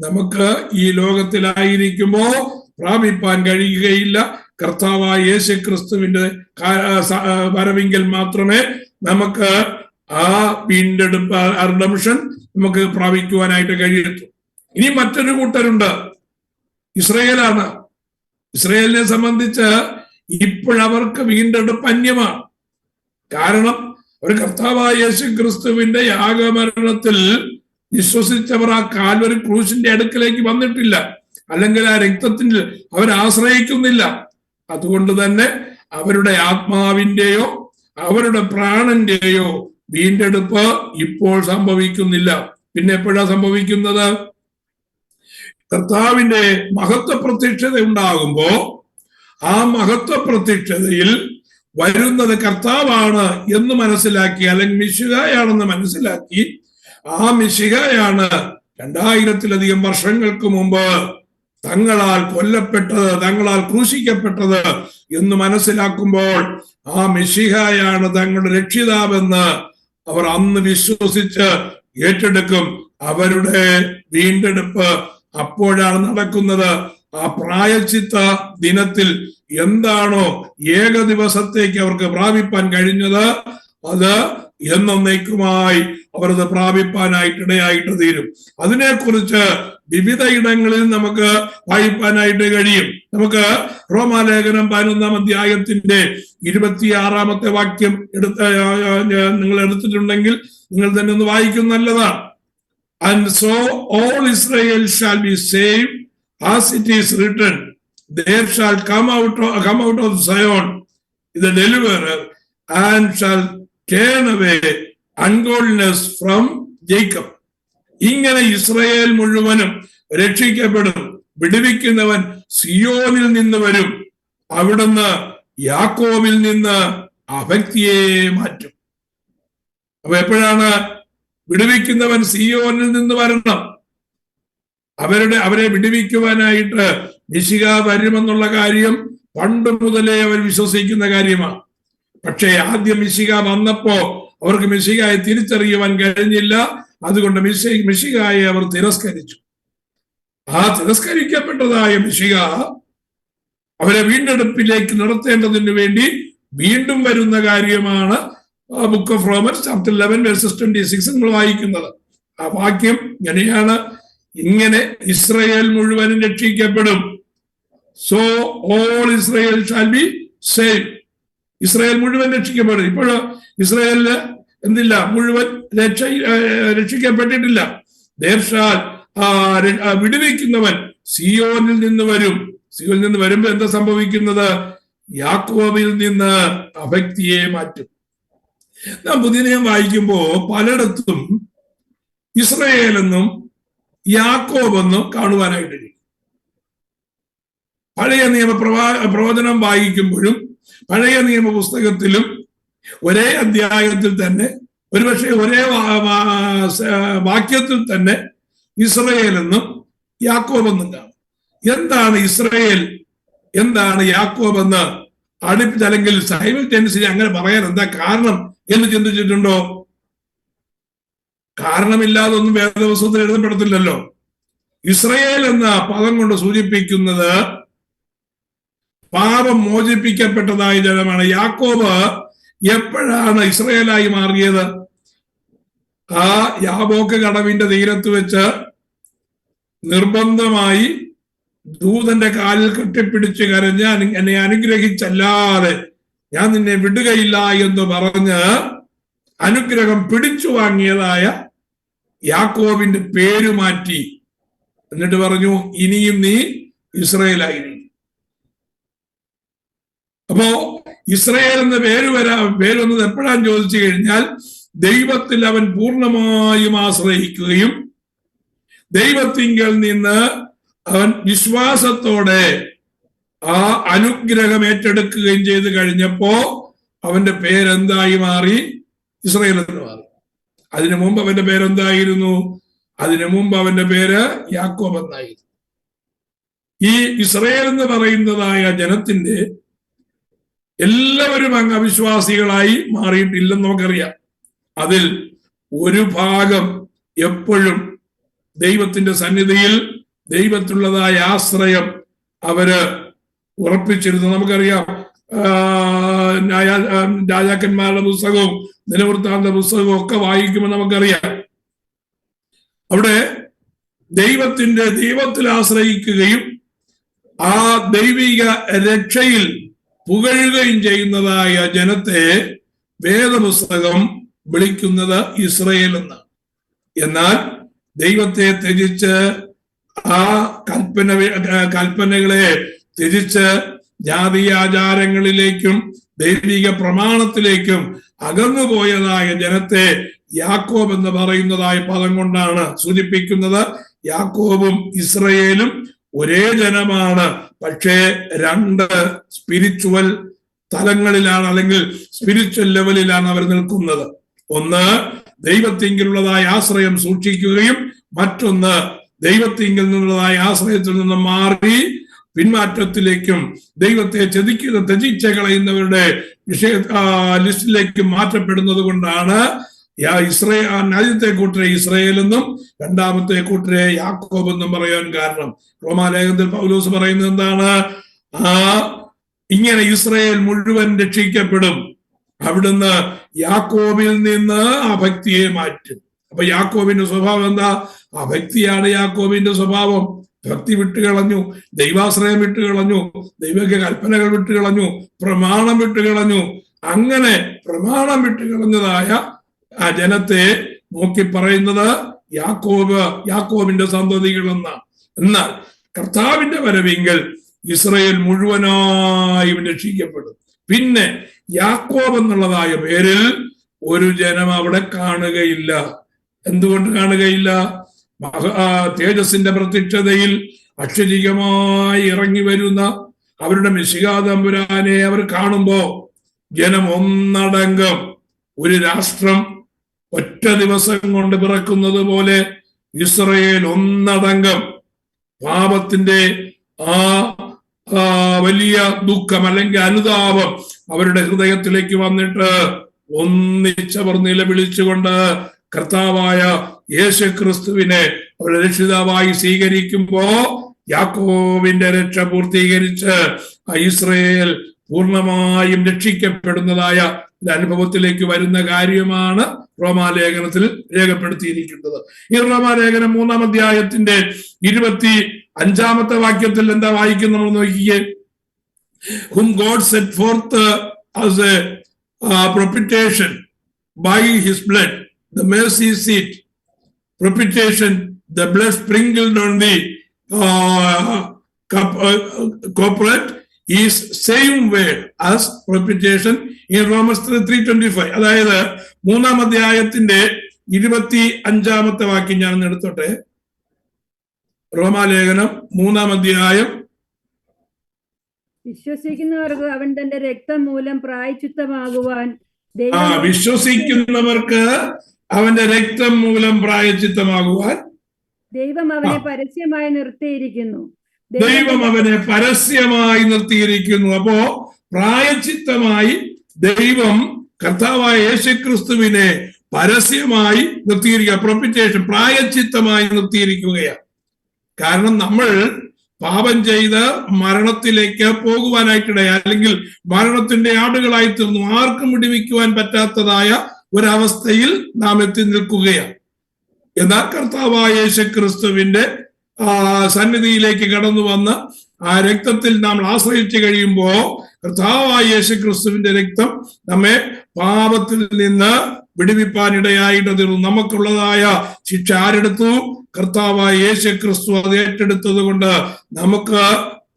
നമുക്ക് ഈ ലോകത്തിലായിരിക്കുമ്പോ പ്രാപിപ്പാൻ കഴിയുകയില്ല. കർത്താവായ യേശു ക്രിസ്തുവിന്റെ വരവിങ്കൽ മാത്രമേ നമുക്ക് ആ വീണ്ടെടുപ്പ് റിഡംഷൻ നമുക്ക് പ്രാപിക്കുവാനായിട്ട് കഴിയത്തു. ഇനി മറ്റൊരു കൂട്ടരുണ്ട്, ഇസ്രയേലാണ്. ഇസ്രയേലിനെ സംബന്ധിച്ച് ഇപ്പോഴവർക്ക് വീണ്ടെടുപ്പ് അന്യമാണ്. കാരണം അവർ കർത്താവായ യേശു ക്രിസ്തുവിന്റെ യാഗമരണത്തിൽ വിശ്വസിച്ചവർ ആ കാൽവരി ക്രൂശിന്റെ അടുക്കലേക്ക് വന്നിട്ടില്ല, അല്ലെങ്കിൽ ആ രക്തത്തിൽ അവർ ആശ്രയിക്കുന്നില്ല. അതുകൊണ്ട് തന്നെ അവരുടെ ആത്മാവിന്റെയോ അവരുടെ പ്രാണന്റെയോ വീണ്ടെടുപ്പ് ഇപ്പോൾ സംഭവിക്കുന്നില്ല. പിന്നെ എപ്പോഴാ സംഭവിക്കുന്നത്? കർത്താവിന്റെ മഹത്വ പ്രത്യക്ഷത ഉണ്ടാകുമ്പോ ആ മഹത്വ പ്രത്യക്ഷതയിൽ വരുന്നത് കർത്താവാണ് എന്ന് മനസ്സിലാക്കി, അല്ലെങ്കിൽ മിശിഹായാണെന്ന് മനസ്സിലാക്കി, ആ മിശിഹായാണ് 2000-ലധികം വർഷങ്ങൾക്ക് മുമ്പ് തങ്ങളാൽ കൊല്ലപ്പെട്ടത്, തങ്ങളാൽ ക്രൂശിക്കപ്പെട്ടത് എന്ന് മനസ്സിലാക്കുമ്പോൾ ആ മിശിഹായാണ് തങ്ങളുടെ രക്ഷിതാവെന്ന് അവർ അന്ന് വിശ്വസിച്ച് ഏറ്റെടുക്കും. അവരുടെ വീണ്ടെടുപ്പ് അപ്പോഴാണ് നടക്കുന്നത്. ആ പ്രായശ്ചിത്ത ദിനത്തിൽ എന്താണോ ഏക ദിവസത്തേക്ക് അവർക്ക് പ്രാപിപ്പാൻ കഴിഞ്ഞത്, അത് എന്നേക്കുമായി അവരത് പ്രാപിപ്പാനായിട്ടിടയായിട്ട് തീരും. അതിനെക്കുറിച്ച് വിവിധ ഇടങ്ങളിൽ നമുക്ക് വായിപ്പാനായിട്ട് കഴിയും. നമുക്ക് റോമാലേഖനം 11-ാം അധ്യായത്തിന്റെ 26-ാമത്തെ വാക്യം നിങ്ങൾ എടുത്തിട്ടുണ്ടെങ്കിൽ നിങ്ങൾ തന്നെ ഒന്ന് വായിക്കും, നല്ലതാണ്. And so all Israel shall be saved, as it is written, there shall come out of Zion the deliverer, and shall turn away ungodliness from Jacob. ഇങ്ങനെ ഇസ്രായേൽ മുഴുവനും രക്ഷിക്കപ്പെടും. വിടുവിക്കുന്നവൻ സിയോനിൽ നിന്ന് വരും, അവിടുന്ന് യാക്കോബിൽ നിന്ന് അഭക്തിയെ മാറ്റും. അപ്പൊ എപ്പോഴാണ് വിടുവിക്കുന്നവൻ? സിയോനിൽ നിന്ന് വരണം. അവരെ വിടുവിക്കുവാനായിട്ട് മിശിഹ വരുമെന്നുള്ള കാര്യം പണ്ട് മുതലേ അവർ വിശ്വസിക്കുന്ന കാര്യമാണ്. പക്ഷേ ആദ്യം മിശിഹ വന്നപ്പോ അവർക്ക് മിശിഹായെ തിരിച്ചറിയുവാൻ കഴിഞ്ഞില്ല. അതുകൊണ്ട് മിശിഹായെ അവർ തിരസ്കരിച്ചു. ആ തിരസ്കരിക്കപ്പെട്ടതായ മിശിഹ അവരെ വീണ്ടെടുപ്പിലേക്ക് നടത്തേണ്ടതിന് വേണ്ടി വീണ്ടും വരുന്ന കാര്യമാണ് ബുക്ക് ഓഫ് റോമൻസ് ചാപ്റ്റർ 11:26 നമ്മൾ വായിക്കുന്നത്. ആ വാക്യം ഇങ്ങനെയാണ്: ഇങ്ങനെ ഇസ്രായേൽ മുഴുവനും രക്ഷിക്കപ്പെടും. So all Israel shall be saved. Israel മുഴുവൻ രക്ഷിക്കപ്പെടും. ഇപ്പോഴ് ഇസ്രായേലിന് എന്തില്ല? മുഴുവൻ രക്ഷിക്കപ്പെട്ടിട്ടില്ല. ദേശാൽ വിടുവിക്കുന്നവൻ സിയോനിൽ നിന്ന് വരും. സിയോനിൽ നിന്ന് വരുമ്പോ എന്താ സംഭവിക്കുന്നത്? യാക്കോബിൽ നിന്ന് അഭക്തിയെ മാറ്റും. നാം പുതിയ നിയമം വായിക്കുമ്പോ പലയിടത്തും ഇസ്രായേൽ എന്നും യാക്കോബ് എന്നും കാണുവാനായിട്ട് കഴിയും. പഴയ നിയമ പ്രവചനം വായിക്കുമ്പോഴും പഴയ നിയമ പുസ്തകത്തിലും ഒരേ അധ്യായത്തിൽ തന്നെ, ഒരുപക്ഷെ ഒരേ വാക്യത്തിൽ തന്നെ ഇസ്രയേൽ എന്നും യാക്കോബ് എന്നും കാണും. എന്താണ് ഇസ്രയേൽ, എന്താണ് യാക്കോബ് എന്ന് അടുപ്പിച്ച് അല്ലെങ്കിൽ സൈമൾട്ടേനിയസ്ലി അങ്ങനെ പറയാൻ എന്താ കാരണം എന്ന് ചിന്തിച്ചിട്ടുണ്ടോ? കാരണമില്ലാതെ ഒന്നും വേദപുസ്തകത്തിൽ എഴുതപ്പെടത്തില്ലല്ലോ. ഇസ്രയേൽ എന്ന പദം കൊണ്ട് സൂചിപ്പിക്കുന്നത് പാപം മോചിപ്പിക്കപ്പെട്ടതായ ജനമാണ്. യാക്കോബ് എപ്പോഴാണ് ഇസ്രയേലായി മാറിയത്? ആ യാബോക്ക് കടവിന്റെ തീരത്ത് വെച്ച് നിർബന്ധമായി ദൂതന്റെ കാലിൽ കെട്ടിപ്പിടിച്ച് കരഞ്ഞ് എന്നെ അനുഗ്രഹിച്ചല്ലാതെ ഞാൻ നിന്നെ വിടുകയില്ല എന്ന് പറഞ്ഞ് അനുഗ്രഹം പിടിച്ചു വാങ്ങിയതായ യാക്കോബിന്റെ പേര് മാറ്റി. എന്നിട്ട് പറഞ്ഞു, ഇനിയും നീ ഇസ്രയേലായിരിക്കും. അപ്പോ ഇസ്രയേൽ എന്ന പേര് വന്നത് എപ്പോഴാന്ന് ചോദിച്ചു കഴിഞ്ഞാൽ, ദൈവത്തിൽ അവൻ പൂർണ്ണമായും ആശ്രയിക്കുകയും ദൈവത്തിങ്കൽ നിന്ന് അവൻ വിശ്വാസത്തോടെ ആ അനുഗ്രഹം ഏറ്റെടുക്കുകയും ചെയ്ത് കഴിഞ്ഞപ്പോ അവന്റെ പേരെന്തായി മാറി? ഇസ്രയേൽ എന്ന് മാറി. അതിനു മുമ്പ് അവന്റെ പേരെന്തായിരുന്നു? അതിനു മുമ്പ് അവന്റെ പേര് യാക്കോബ് എന്നായിരുന്നു. ഈ ഇസ്രയേൽ എന്ന് പറയുന്നതായ ജനത്തിന്റെ എല്ലാവരും അങ്ങ് അവിശ്വാസികളായി മാറിയിട്ടില്ലെന്ന് നമുക്കറിയാം. അതിൽ ഒരു ഭാഗം എപ്പോഴും ദൈവത്തിന്റെ സന്നിധിയിൽ ദൈവത്തിലുള്ളതായ ആശ്രയം അവര് ഉറപ്പിച്ചിരുന്നു. നമുക്കറിയാം, രാജാക്കന്മാരുടെ പുസ്തകവും ദിനവൃത്താന്ത പുസ്തകവും ഒക്കെ വായിക്കുമ്പോൾ നമുക്കറിയാം, അവിടെ ദൈവത്തിൽ ആശ്രയിക്കുകയും ആ ദൈവിക രക്ഷയിൽ പുകഴുകയും ചെയ്യുന്നതായ ജനത്തെ വേദപുസ്തകം വിളിക്കുന്നത് ഇസ്രയേൽ എന്നാണ്. എന്നാൽ ദൈവത്തെ ത്യജിച്ച് ആ കൽപ്പനകളെ ത്യജിച്ച് ജാതീയാചാരങ്ങളിലേക്കും ദൈവിക പ്രമാണത്തിലേക്കും അകന്നുപോയതായ ജനത്തെ യാക്കോബ് എന്ന് പറയുന്നതായ പദം കൊണ്ടാണ് സൂചിപ്പിക്കുന്നത്. യാക്കോബും ഇസ്രയേലും ഒരേ ജനമാണ്, പക്ഷേ രണ്ട് സ്പിരിച്വൽ തലങ്ങളിലാണ് അല്ലെങ്കിൽ സ്പിരിച്വൽ ലെവലിലാണ് അവർ നിൽക്കുന്നത്. ഒന്ന് ദൈവത്തിങ്കിലുള്ളതായ ആശ്രയം സൂക്ഷിക്കുകയും മറ്റൊന്ന് ദൈവത്തിങ്കിൽ നിന്നുള്ളതായ ആശ്രയത്തിൽ നിന്ന് മാറി പിന്മാറ്റത്തിലേക്കും ദൈവത്തെ ത്യജിച്ച് കളയുന്നവരുടെ ലിസ്റ്റിലേക്ക് മാറ്റപ്പെടുന്നത് കൊണ്ടാണ് ആദ്യത്തെ കൂട്ടരെ ഇസ്രയേൽ എന്നും രണ്ടാമത്തെ കൂട്ടരെ യാക്കോബ് എന്നും പറയാൻ കാരണം. റോമാലേഖനത്തിൽ പൗലോസ് പറയുന്നത് എന്താണ്? ഇങ്ങനെ ഇസ്രയേൽ മുഴുവൻ രക്ഷിക്കപ്പെടും, അവിടുന്ന് യാക്കോബിൽ നിന്ന് ആ ഭക്തിയെ മാറ്റും. അപ്പൊ യാക്കോബിന്റെ സ്വഭാവം എന്താ? ആ ഭക്തിയാണ് യാക്കോബിന്റെ സ്വഭാവം. ഭക്തി വിട്ടുകളഞ്ഞു, ദൈവാശ്രയം വിട്ടുകളഞ്ഞു, ദൈവിക കൽപ്പനകൾ വിട്ടുകളഞ്ഞു, പ്രമാണം വിട്ടുകളഞ്ഞു. അങ്ങനെ പ്രമാണം വിട്ടുകളഞ്ഞതായ ആ ജനത്തെ നോക്കി പറയുന്നത് യാക്കോബിന്റെ സന്തതികൾ എന്നാണ്. എന്നാൽ കർത്താവിന്റെ വരവെങ്കിൽ ഇസ്രയേൽ മുഴുവനായും രക്ഷിക്കപ്പെടും. പിന്നെ യാക്കോബ് എന്നുള്ളതായ പേരിൽ ഒരു ജനം അവിടെ കാണുകയില്ല. എന്തുകൊണ്ട് കാണുകയില്ല? തേജസ്സിന്റെ പ്രത്യക്ഷതയിൽ അക്ഷരികമായി ഇറങ്ങി വരുന്ന അവരുടെ മിശിഹാ തമ്പുരാനെ അവർ കാണുമ്പോ ജനം ഒന്നടങ്കം, ഒരു രാഷ്ട്രം ഒറ്റ ദിവസം കൊണ്ട് പിറക്കുന്നത് പോലെ ഇസ്രയേൽ ഒന്നടങ്കം പാപത്തിന്റെ ആ വലിയ ദുഃഖം അല്ലെങ്കിൽ അനുതാപം അവരുടെ ഹൃദയത്തിലേക്ക് വന്നിട്ട് ഒന്നിച്ചവർ നിലവിളിച്ചുകൊണ്ട് കർത്താവായ യേശുക്രിസ്തുവിനെ അവരുടെ രക്ഷിതാവായി സ്വീകരിക്കുമ്പോ യാക്കോബിന്റെ രക്ഷ പൂർത്തീകരിച്ച് ഇസ്രയേൽ പൂർണ്ണമായും രക്ഷിക്കപ്പെടുന്നതായ അനുഭവത്തിലേക്ക് വരുന്ന കാര്യമാണ് റോമാലേഖനത്തിൽ രേഖപ്പെടുത്തിയിരിക്കുന്നത്. ഈ റോമാലേഖനം 3-ാം അധ്യായത്തിന്റെ 25-ാമത്തെ വാക്യത്തിൽ എന്താ വായിക്കുന്നത് നമ്മൾ നോക്കിയേ. Whom God set forth as a propitiation by his blood, the mercy seat, propitiation, the blood sprinkled on the corporate is same word as propitiation in Romans 3:25. അതായത് 3-ാം അധ്യായത്തിന്റെ 25-ാമത്തെ വാക്യം ഞാൻ എടുത്തോട്ടെ. റോമാലേഖനം 3-ാം അധ്യായം. വിശ്വസിക്കുന്നവർക്ക് അവൻ തന്റെ രക്തം മൂലം പ്രായശ്ചിത്തമാകുവാൻ വിശ്വസിക്കുന്നവർക്ക് അവന്റെ രക്തം മൂലം പ്രായശ്ചിത്തമാകുവാൻ ദൈവം അവനെ പരസ്യമായി നിർത്തിയിരിക്കുന്നു. അപ്പോ പ്രായശ്ചിത്തമായി ദൈവം കർത്താവായ യേശുക്രിസ്തുവിനെ പരസ്യമായി നിർത്തിയിരിക്കുക. പ്രൊപ്പിറ്റേഷൻ പ്രായശ്ചിത്തമായി നിർത്തിയിരിക്കുകയാണ്. കാരണം നമ്മൾ പാപം ചെയ്ത് മരണത്തിലേക്ക് പോകുവാനായിട്ടിടയ, അല്ലെങ്കിൽ മരണത്തിന്റെ ആടുകളായി തീർന്നു. ആർക്കും വിടുവിക്കുവാൻ പറ്റാത്തതായ ഒരവസ്ഥയിൽ നാം എത്തി നിൽക്കുകയാണ്. എന്നാൽ കർത്താവായ യേശുക്രിസ്തുവിന്റെ സന്നിധിയിലേക്ക് കടന്നു വന്ന് ആ രക്തത്തിൽ നാം ആശ്രയിച്ചു കഴിയുമ്പോൾ കർത്താവായ യേശുക്രിസ്തുവിന്റെ രക്തം നമ്മെ പാപത്തിൽ നിന്ന് വിടുവിപ്പാനിടയായിട്ട് തീർന്നു. നമുക്കുള്ളതായ ശിക്ഷ ആരെടുത്തു? കർത്താവായ യേശുക്രിസ്തു അത് ഏറ്റെടുത്തത് കൊണ്ട് നമുക്ക്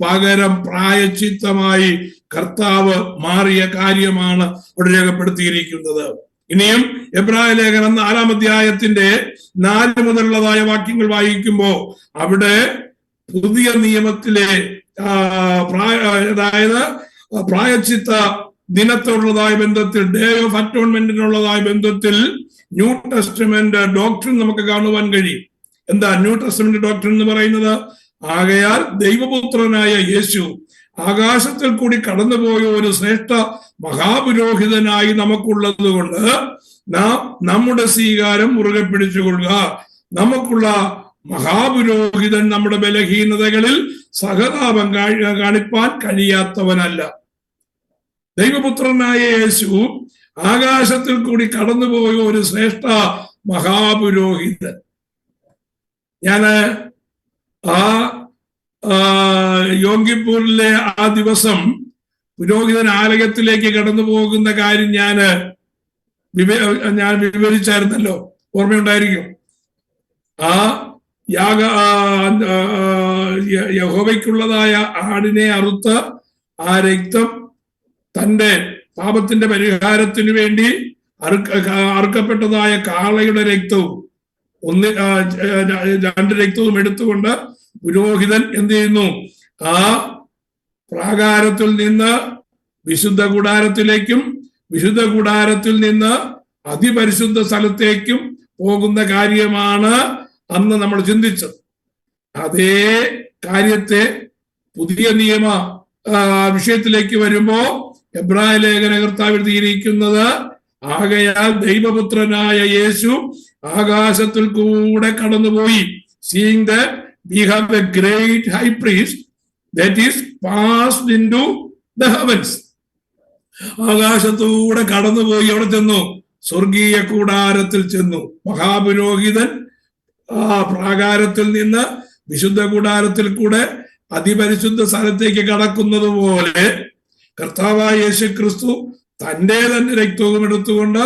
പകരം പ്രായശ്ചിത്തമായി കർത്താവ് മാറിയ കാര്യമാണ് ഇവിടെ രേഖപ്പെടുത്തിയിരിക്കുന്നത്. ഇനിയും എബ്രായ ലേഖനം 4-ാം അധ്യായത്തിന്റെ 4 മുതലുള്ളതായ വാക്യങ്ങൾ വായിക്കുമ്പോൾ അവിടെ പുതിയ നിയമത്തിലെ അതായത് പ്രായശ്ചിത്ത ദിനത്തോടുള്ളതായ ബന്ധത്തിൽ, ഡേ ഓഫ് അറ്റോൺമെന്റിനുള്ളതായ ബന്ധത്തിൽ ന്യൂ ടെസ്റ്റ്മെന്റ് ഡോക്ട്രിൻ നമുക്ക് കാണുവാൻ കഴിയും. എന്താ ന്യൂ ടെസ്റ്റ്മെന്റ് ഡോക്ട്രിൻ എന്ന് പറയുന്നത്? ആകയാൽ ദൈവപുത്രനായ യേശു ആകാശത്തിൽ കൂടി കടന്നുപോയ ഒരു ശ്രേഷ്ഠ മഹാപുരോഹിതനായി നമുക്കുള്ളത് കൊണ്ട് നാം നമ്മുടെ സ്വീകാരം മുറുകെ പിടിച്ചുകൊള്ളുക. നമുക്കുള്ള മഹാപുരോഹിതൻ നമ്മുടെ ബലഹീനതകളിൽ സഹതാപം കാണിപ്പാൻ കഴിയാത്തവനല്ല. ദൈവപുത്രനായ യേശു ആകാശത്തിൽ കൂടി കടന്നുപോയ ഒരു ശ്രേഷ്ഠ മഹാപുരോഹിതൻ. ഞാന് യോങ്കിപ്പൂരിലെ ആ ദിവസം പുരോഹിതൻ ആലയത്തിലേക്ക് കടന്നു പോകുന്ന കാര്യം ഞാൻ വിവരിച്ചായിരുന്നല്ലോ, ഓർമ്മയുണ്ടായിരിക്കും. ആ യഹോവയ്ക്കുള്ളതായ ആടിനെ അറുത്ത് ആ രക്തം തന്റെ പാപത്തിന്റെ പരിഹാരത്തിന് വേണ്ടി അറുക്കപ്പെട്ടതായ കാളയുടെ രക്തവും 2 രക്തവും എടുത്തുകൊണ്ട് പുരോഹിതൻ എന്ത് ചെയ്യുന്നു? ആ പ്രാകാരത്തിൽ നിന്ന് വിശുദ്ധ കൂടാരത്തിലേക്കും വിശുദ്ധ കൂടാരത്തിൽ നിന്ന് അതിപരിശുദ്ധ സ്ഥലത്തേക്കും പോകുന്ന കാര്യമാണ് അന്ന് നമ്മൾ ചിന്തിച്ചത്. അതേ കാര്യത്തെ പുതിയ നിയമ വിഷയത്തിലേക്ക് വരുമ്പോ എബ്രായ ലേഖന കർത്താവ് എഴുതിയിരിക്കുന്നത്, ആകയാൽ ദൈവപുത്രനായ യേശു ആകാശത്തിൽ കൂടെ കടന്നുപോയി. Seeing that we have a great high priest that is passed into the heavens. ആകാശത്തൂടെ കടന്നുപോയി എവിടെ ചെന്നു? സ്വർഗീയ കൂടാരത്തിൽ ചെന്നു. മഹാപുരോഹിതൻ ആ പ്രാകാരത്തിൽ നിന്ന് വിശുദ്ധ കൂടാരത്തിൽ കൂടെ അതിപരിശുദ്ധ സ്ഥലത്തേക്ക് കടക്കുന്നത് പോലെ കർത്താവായ യേശുക്രിസ്തു തന്റെ തന്നെ രക്തവും എടുത്തുകൊണ്ട്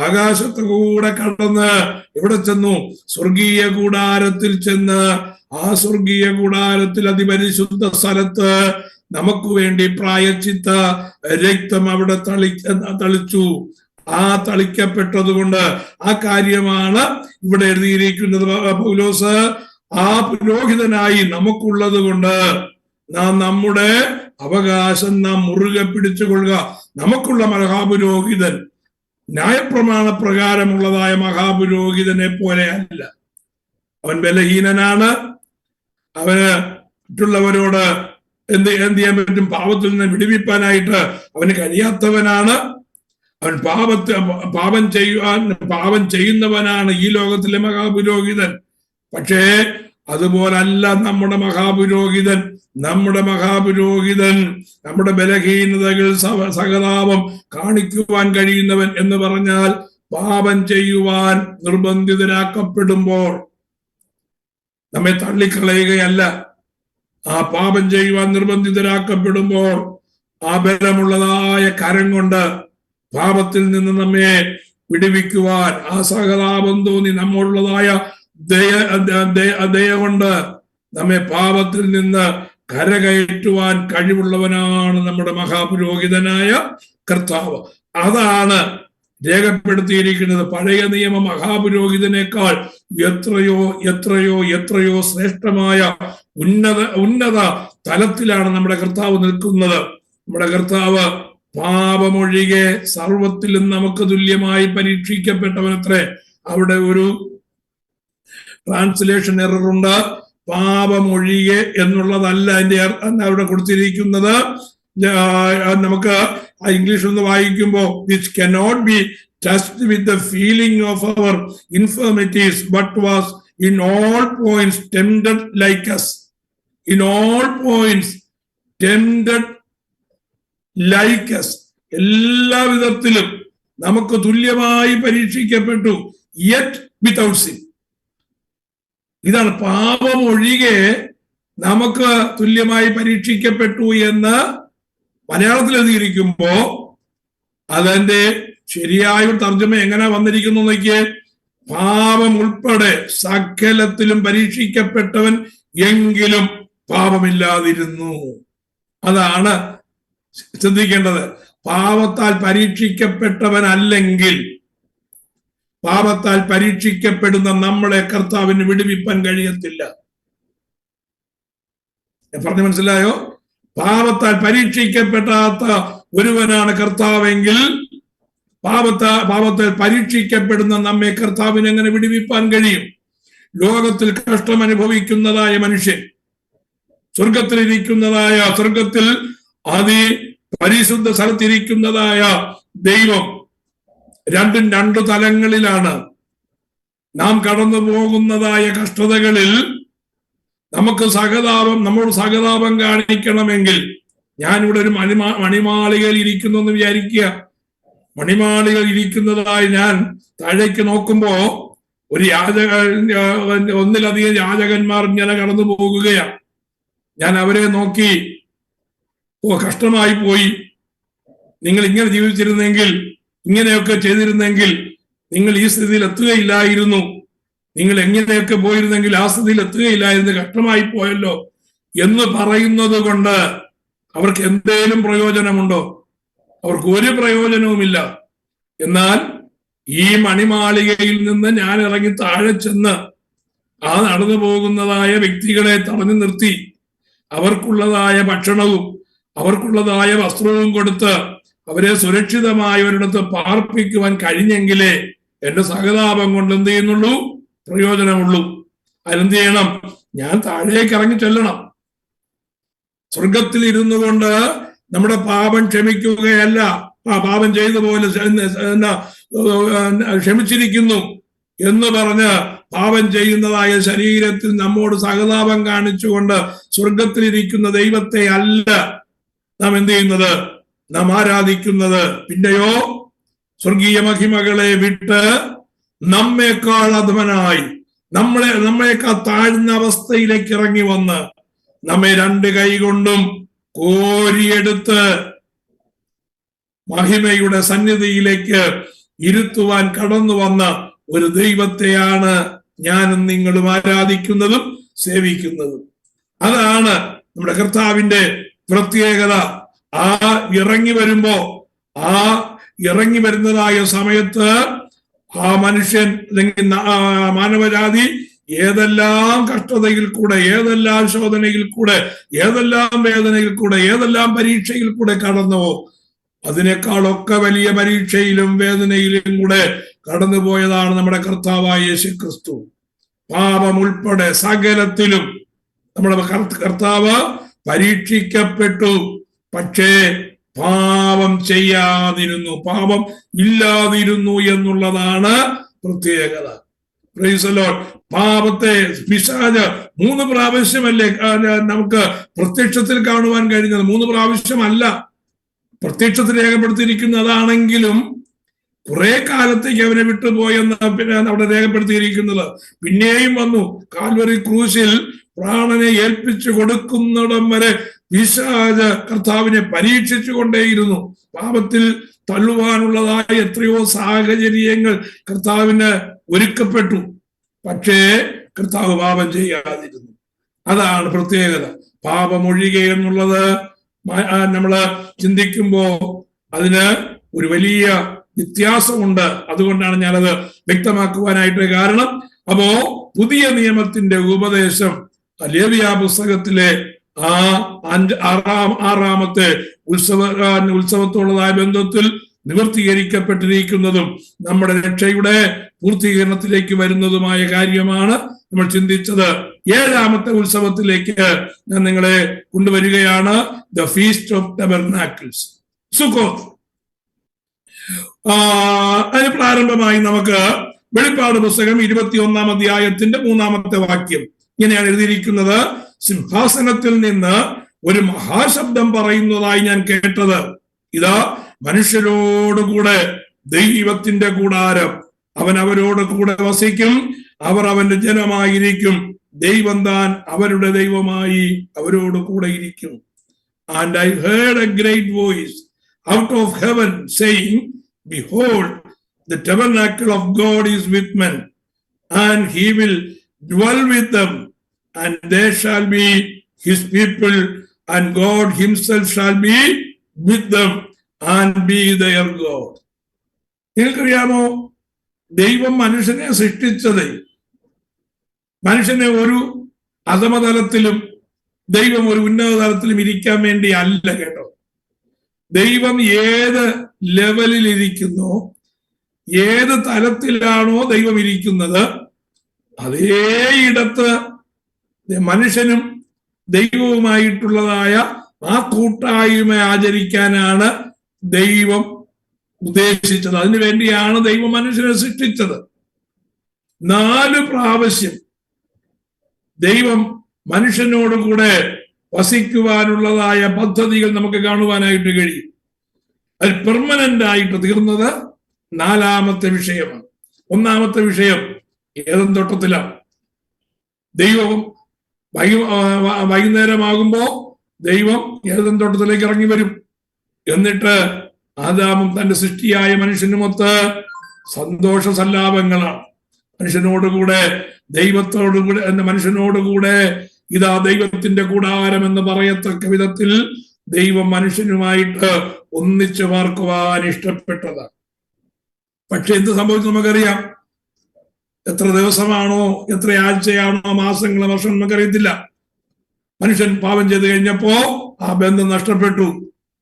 ആകാശത്തു കൂടെ കടന്ന് എവിടെ ചെന്നു? സ്വർഗീയ കൂടാരത്തിൽ ചെന്ന് ആ സ്വർഗീയ കൂടാരത്തിൽ അതിപരിശുദ്ധ സ്ഥലത്ത് നമുക്ക് വേണ്ടി പ്രായശ്ചിത്ത രക്തം അവിടെ തളിച്ചു. ആ തളിക്കപ്പെട്ടത് കൊണ്ട് ആ കാര്യമാണ് ഇവിടെ എഴുതിയിരിക്കുന്നത്. പൗലോസ് ആ പുരോഹിതനായി നമുക്കുള്ളത് കൊണ്ട് നാം നമ്മുടെ അവകാശം നാം മുറുകെ പിടിച്ചുകൊള്ളുക. നമുക്കുള്ള മഹാപുരോഹിതൻ ന്യായപ്രമാണ പ്രകാരമുള്ളതായ മഹാപുരോഹിതനെ പോലെ അല്ല. അവൻ ബലഹീനനാണ്. അവന് മറ്റുള്ളവരോട് എന്ത് ചെയ്യാൻ പറ്റും? പാപത്തിൽ നിന്ന് വിടുവിപ്പാനായിട്ട് അവന് കഴിയാത്തവനാണ്. അവൻ പാപം ചെയ്യുന്നവനാണ് ഈ ലോകത്തിലെ മഹാപുരോഹിതൻ. പക്ഷേ അതുപോലല്ല നമ്മുടെ മഹാപുരോഹിതൻ. നമ്മുടെ ബലഹീനതകൾ സഹതാപം കാണിക്കുവാൻ കഴിയുന്നവൻ എന്ന് പറഞ്ഞാൽ പാപം ചെയ്യുവാൻ നിർബന്ധിതരാക്കപ്പെടുമ്പോൾ നമ്മെ തള്ളിക്കളയുകയല്ല. ആ പാപം ചെയ്യുവാൻ നിർബന്ധിതരാക്കപ്പെടുമ്പോൾ ആ ബലമുള്ളതായ കരം കൊണ്ട് പാപത്തിൽ നിന്ന് നമ്മെ വിടുവിക്കുവാൻ, ആ സഹതാപം തോന്നി നമ്മളുള്ളതായ ദയ കൊണ്ട് നമ്മെ പാപത്തിൽ നിന്ന് കരകയറ്റുവാൻ കഴിവുള്ളവനാണ് നമ്മുടെ മഹാപുരോഹിതനായ കർത്താവ്. അതാണ് രേഖപ്പെടുത്തിയിരിക്കുന്നത്. പഴയ നിയമ മഹാപുരോഹിതനേക്കാൾ എത്രയോ എത്രയോ എത്രയോ ശ്രേഷ്ഠമായ ഉന്നത തലത്തിലാണ് നമ്മുടെ കർത്താവ് നിൽക്കുന്നത്. നമ്മുടെ കർത്താവ് പാപമൊഴികെ സർവത്തിലും നമുക്ക് തുല്യമായി പരീക്ഷിക്കപ്പെട്ടവനത്രേ. അവിടെ ഒരു ട്രാൻസ്ലേഷൻ എറർ ഉണ്ട്. പാപമൊഴികെ എന്നുള്ളതല്ല അതിന്റെ അവിടെ കൊടുത്തിരിക്കുന്നത്. നമുക്ക് ഇംഗ്ലീഷിൽ നിന്ന് വായിക്കുമ്പോൾ which cannot be touched with the feeling of our infirmities but was in all points tempted like us. In all points tempted like us. എല്ലാ വിധത്തിലും നമുക്ക് തുല്യമായി പരീക്ഷിക്കപ്പെട്ടു, yet without sin. ഇതാണ് പാപം ഒഴികെ നമുക്ക് തുല്യമായി പരീക്ഷിക്കപ്പെട്ടു എന്ന് മലയാളത്തിൽ എഴുതിയിരിക്കുമ്പോ അതിന്റെ ശരിയായ തർജ്ജമ എങ്ങനെ വന്നിരിക്കുന്നു നോക്കിയേ. പാപം ഉൾപ്പെടെ സകലത്തിലും പരീക്ഷിക്കപ്പെട്ടവൻ എങ്കിലും പാപമില്ലാതിരുന്നു. അതാണ് ശ്രദ്ധിക്കേണ്ടത്. പാപത്താൽ പരീക്ഷിക്കപ്പെട്ടവനല്ലെങ്കിൽ പാപത്താൽ പരീക്ഷിക്കപ്പെടുന്ന നമ്മളെ കർത്താവിന് വിടുവിപ്പാൻ കഴിയത്തില്ല. പറഞ്ഞു മനസ്സിലായോ? പാപത്താൽ പരീക്ഷിക്കപ്പെടാത്ത ഒരുവനാണ് കർത്താവെങ്കിൽ പാപത്താൽ പരീക്ഷിക്കപ്പെടുന്ന നമ്മെ കർത്താവിന് എങ്ങനെ വിടുവിപ്പാൻ കഴിയും? ലോകത്തിൽ കഷ്ടം അനുഭവിക്കുന്നതായ മനുഷ്യൻ, സ്വർഗത്തിൽ പരിശുദ്ധ സ്ഥലത്തിരിക്കുന്നതായ ദൈവം, രണ്ടും രണ്ടു തലങ്ങളിലാണ്. നാം കടന്നു പോകുന്നതായ കഷ്ടതകളിൽ നമ്മോട് സഹതാപം കാണിക്കണമെങ്കിൽ, ഞാനിവിടെ ഒരു മണിമാളികയിൽ ഇരിക്കുന്നു എന്ന് വിചാരിക്കുക. മണിമാളികയിൽ ഇരിക്കുന്നതായി ഞാൻ താഴേക്ക് നോക്കുമ്പോ ഒരു ഒന്നിലധികം യാചകന്മാർ ഇങ്ങനെ കടന്നു പോകുകയാണ്. ഞാൻ അവരെ നോക്കി, കഷ്ടമായി പോയി, നിങ്ങൾ ഇങ്ങനെ ജീവിച്ചിരുന്നെങ്കിൽ, ഇങ്ങനെയൊക്കെ ചെയ്തിരുന്നെങ്കിൽ നിങ്ങൾ ഈ സ്ഥിതിയിൽ എത്തുകയില്ലായിരുന്നു, നിങ്ങൾ എങ്ങനെയൊക്കെ പോയിരുന്നെങ്കിൽ ആ സ്ഥിതിയിൽ എത്തുകയില്ലായിരുന്നു, കഷ്ടമായി പോയല്ലോ എന്ന് പറയുന്നത് കൊണ്ട് അവർക്ക് എന്തേലും പ്രയോജനമുണ്ടോ? അവർക്ക് ഒരു പ്രയോജനവുമില്ല. എന്നാൽ ഈ മണിമാളികയിൽ നിന്ന് ഞാൻ ഇറങ്ങി താഴെ ചെന്ന് ആ നടന്നു പോകുന്നതായ വ്യക്തികളെ തടഞ്ഞു നിർത്തി അവർക്കുള്ളതായ ഭക്ഷണവും അവർക്കുള്ളതായ വസ്ത്രവും കൊടുത്ത് അവരെ സുരക്ഷിതമായ ഒരിടത്ത് പാർപ്പിക്കുവാൻ കഴിഞ്ഞെങ്കിലേ എന്റെ സഹതാപം കൊണ്ട് എന്ത് ചെയ്യുന്നുള്ളൂ? പ്രയോജനമുള്ളൂ. അതിനെന്ത് ചെയ്യണം? ഞാൻ താഴേക്ക് ഇറങ്ങി ചെല്ലണം. സ്വർഗത്തിൽ ഇരുന്നു കൊണ്ട് നമ്മുടെ പാപം ക്ഷമിക്കുകയല്ല, പാപം ചെയ്ത പോലെ ക്ഷമിച്ചിരിക്കുന്നു എന്ന് പറഞ്ഞ് പാപം ചെയ്യുന്നതായ ശരീരത്തിൽ നമ്മോട് സഹതാപം കാണിച്ചുകൊണ്ട് സ്വർഗത്തിലിരിക്കുന്ന ദൈവത്തെ അല്ല നാം എന്ത് ചെയ്യുന്നത്? നാം ആരാധിക്കുന്നത്. പിന്നെയോ സ്വർഗീയ മഹിമകളെ വിട്ട് നമ്മേക്കാൾ അധമനായി നമ്മളെക്കാൾ താഴ്ന്ന അവസ്ഥയിലേക്ക് ഇറങ്ങി വന്ന് നമ്മെ രണ്ട് കൈകൊണ്ടും കോരിയെടുത്ത് മഹിമയുടെ സന്നിധിയിലേക്ക് ഇരുത്തുവാൻ കടന്നു വന്ന ഒരു ദൈവത്തെയാണ് ഞാനും നിങ്ങളും ആരാധിക്കുന്നതും സേവിക്കുന്നതും. അതാണ് നമ്മുടെ കർത്താവിന്റെ പ്രത്യേകത. ആ ഇറങ്ങി വരുന്നതായ സമയത്ത് ആ മനുഷ്യൻ അല്ലെങ്കിൽ മാനവജാതി ഏതെല്ലാം കഷ്ടതയിൽ കൂടെ, ഏതെല്ലാം ശോധനയിൽ കൂടെ, ഏതെല്ലാം വേദനയിൽ കൂടെ, ഏതെല്ലാം പരീക്ഷയിൽ കൂടെ കടന്നുവോ അതിനേക്കാളൊക്കെ വലിയ പരീക്ഷയിലും വേദനയിലും കൂടെ കടന്നുപോയതാണ് നമ്മുടെ കർത്താവായ യേശുക്രിസ്തു. പാപം ഉൾപ്പെടെ സകലത്തിലും നമ്മുടെ കർത്താവ് പരീക്ഷിക്കപ്പെട്ടു. പക്ഷേ പാപം ചെയ്യാതിരുന്നു, പാപം ഇല്ലാതിരുന്നു എന്നുള്ളതാണ് പ്രത്യേകത. Praise the Lord. പാപത്തെ പിശാച് 3 പ്രാവശ്യമല്ലേ നമുക്ക് പ്രത്യക്ഷത്തിൽ കാണുവാൻ കഴിഞ്ഞത്? 3 പ്രാവശ്യമല്ല പ്രത്യക്ഷത്തിൽ രേഖപ്പെടുത്തിയിരിക്കുന്നതാണെങ്കിലും കുറെ കാലത്തേക്ക് അവനെ വിട്ടുപോയെന്ന് പിന്നെ അവിടെ രേഖപ്പെടുത്തിയിരിക്കുന്നത്. പിന്നെയും വന്നു. കാൽവറി ക്രൂശിൽ പ്രാണനെ ഏൽപ്പിച്ചു കൊടുക്കുന്നിടം വരെ പിശാച് കർത്താവിനെ പരീക്ഷിച്ചു കൊണ്ടേയിരുന്നു. പാപത്തിൽ തള്ളുവാനുള്ളതായ എത്രയോ സാഹചര്യങ്ങൾ കർത്താവിന് ഒരുക്കപ്പെട്ടു. പക്ഷേ കർത്താവ് പാപം ചെയ്യാതിരുന്നു. അതാണ് പ്രത്യേകത. പാപമൊഴികെ എന്നുള്ളത് നമ്മള് ചിന്തിക്കുമ്പോ അതിന് ഒരു വലിയ വ്യത്യാസമുണ്ട്. അതുകൊണ്ടാണ് ഞാനത് വ്യക്തമാക്കുവാനായിട്ട് കാരണം. അപ്പോ പുതിയ നിയമത്തിന്റെ ഉപദേശം ലേവ്യ പുസ്തകത്തിലെ ആ ആറാമത്തെ ഉത്സവത്തോടുള്ളതായ ബന്ധത്തിൽ നിവർത്തീകരിക്കപ്പെട്ടിരിക്കുന്നതും നമ്മുടെ രക്ഷയുടെ പൂർത്തീകരണത്തിലേക്ക് വരുന്നതുമായ കാര്യമാണ് നമ്മൾ ചിന്തിച്ചത്. ഏഴാമത്തെ ഉത്സവത്തിലേക്ക് ഞാൻ നിങ്ങളെ കൊണ്ടുവരികയാണ്. ദ ഫീസ്റ്റ് ഓഫ് ടബർനാക്കിൾസ്, സുക്കോത്ത്. അതിന് പ്രാരംഭമായി നമുക്ക് വെളിപ്പാട് പുസ്തകം 21 അധ്യായത്തിന്റെ 3-ാമത്തെ വാക്യം ഇങ്ങനെയാണ് എഴുതിയിരിക്കുന്നത്. സിംഹാസനത്തിൽ നിന്ന് ഒരു മഹാശബ്ദം പറയുന്നതായി ഞാൻ കേട്ടത്, ഇതാ മനുഷ്യരോടുകൂടെ ദൈവത്തിന്റെ കൂടാരം, അവൻ അവരോട് കൂടെ വസിക്കും, അവർ അവന്റെ ജനമായിരിക്കും, ദൈവം താൻ അവരുടെ ദൈവമായി അവരോട് കൂടെ ഇരിക്കും. And I heard A great voice out of heaven saying, behold, the tabernacle of God is with men, and he will dwell with them, and they shall be his people, and God himself shall be with them and be their God. നിങ്ങൾക്കറിയാമോ, ദൈവം മനുഷ്യനെ സൃഷ്ടിച്ചത് മനുഷ്യനെ ഒരു അധമതലത്തിലും ദൈവം ഒരു ഉന്നത തലത്തിലും ഇരിക്കാൻ വേണ്ടി അല്ല കേട്ടോ. ദൈവം ഏത് ലെവലിൽ ഇരിക്കുന്നോ, ഏത് തലത്തിലാണോ ദൈവം ഇരിക്കുന്നത്, അതേ ഇടത്ത് മനുഷ്യനും ദൈവവുമായിട്ടുള്ളതായ ആ കൂട്ടായ്മ ആചരിക്കാനാണ് ദൈവം ഉദ്ദേശിച്ചത്. അതിനു വേണ്ടിയാണ് ദൈവം മനുഷ്യനെ സൃഷ്ടിച്ചത്. 4 പ്രാവശ്യം ദൈവം മനുഷ്യനോടുകൂടെ വസിക്കുവാനുള്ളതായ പദ്ധതികൾ നമുക്ക് കാണുവാനായിട്ട് കഴിയും. അത് പെർമനന്റ് ആയിട്ട് തീർന്നത് 4-ാമത്തെ വിഷയമാണ്. 1-ാമത്തെ വിഷയം ഏദൻ തോട്ടത്തിലാണ്. ദൈവം വൈകുന്നേരമാകുമ്പോ ദൈവം ഏദൻ തോട്ടത്തിലേക്ക് ഇറങ്ങി വരും. എന്നിട്ട് ആദാമും തന്റെ സൃഷ്ടിയായ മനുഷ്യനുമൊത്ത് സന്തോഷ സല്ലാപങ്ങളാണ്. മനുഷ്യനോടുകൂടെ ദൈവത്തോടുകൂടെ മനുഷ്യനോടുകൂടെ ഇതാ ദൈവത്തിന്റെ കൂടാരം എന്ന് പറയത്തക്ക വിധത്തിൽ ദൈവം മനുഷ്യനുമായിട്ട് ഒന്നിച്ചു പാർക്കുവാൻ ഇഷ്ടപ്പെട്ടതാണ്. പക്ഷെ എന്ത് സംഭവിച്ചു നമുക്കറിയാം. എത്ര ദിവസമാണോ, എത്ര ആഴ്ചയാണോ, മാസങ്ങളോ, വർഷം നമുക്കറിയത്തില്ല. മനുഷ്യൻ പാപം ചെയ്ത് കഴിഞ്ഞപ്പോ ആ ബന്ധം നഷ്ടപ്പെട്ടു.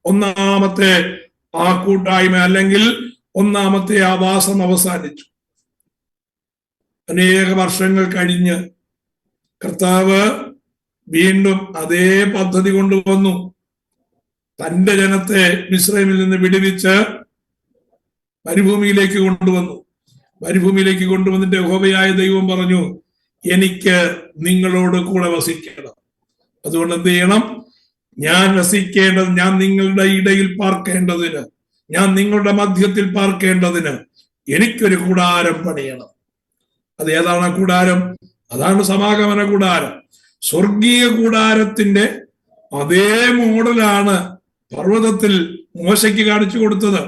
1-ാമത്തെ ആ കൂട്ടായ്മ അല്ലെങ്കിൽ 1-ാമത്തെ ആ വാസം അവസാനിച്ചു. അനേക വർഷങ്ങൾ കഴിഞ്ഞ് കർത്താവ് വീണ്ടും അതേ പദ്ധതി കൊണ്ടുവന്നു. തന്റെ ജനത്തെ മിസ്രൈമിൽ നിന്ന് വിടുവിച്ച് മരുഭൂമിയിലേക്ക് കൊണ്ടുവന്നു. മരുഭൂമിയിലേക്ക് കൊണ്ടുവന്നിട്ട് യഹോവയായ ദൈവം പറഞ്ഞു, എനിക്ക് നിങ്ങളോട് കൂടെ വസിക്കണം. അതുകൊണ്ട് എന്ത് ചെയ്യണം? ഞാൻ വസിക്കേണ്ടത്, ഞാൻ നിങ്ങളുടെ ഇടയിൽ പാർക്കേണ്ടതിന്, ഞാൻ നിങ്ങളുടെ മധ്യത്തിൽ പാർക്കേണ്ടതിന് എനിക്കൊരു കൂടാരം പണിയണം. അത് ഏതാണ് കൂടാരം? അതാണ് സമാഗമന കൂടാരം. സ്വർഗീയ കൂടാരത്തിന്റെ അതേ മോഡലാണ് പർവ്വതത്തിൽ മോശയ്ക്ക് കാണിച്ചു കൊടുത്തത്.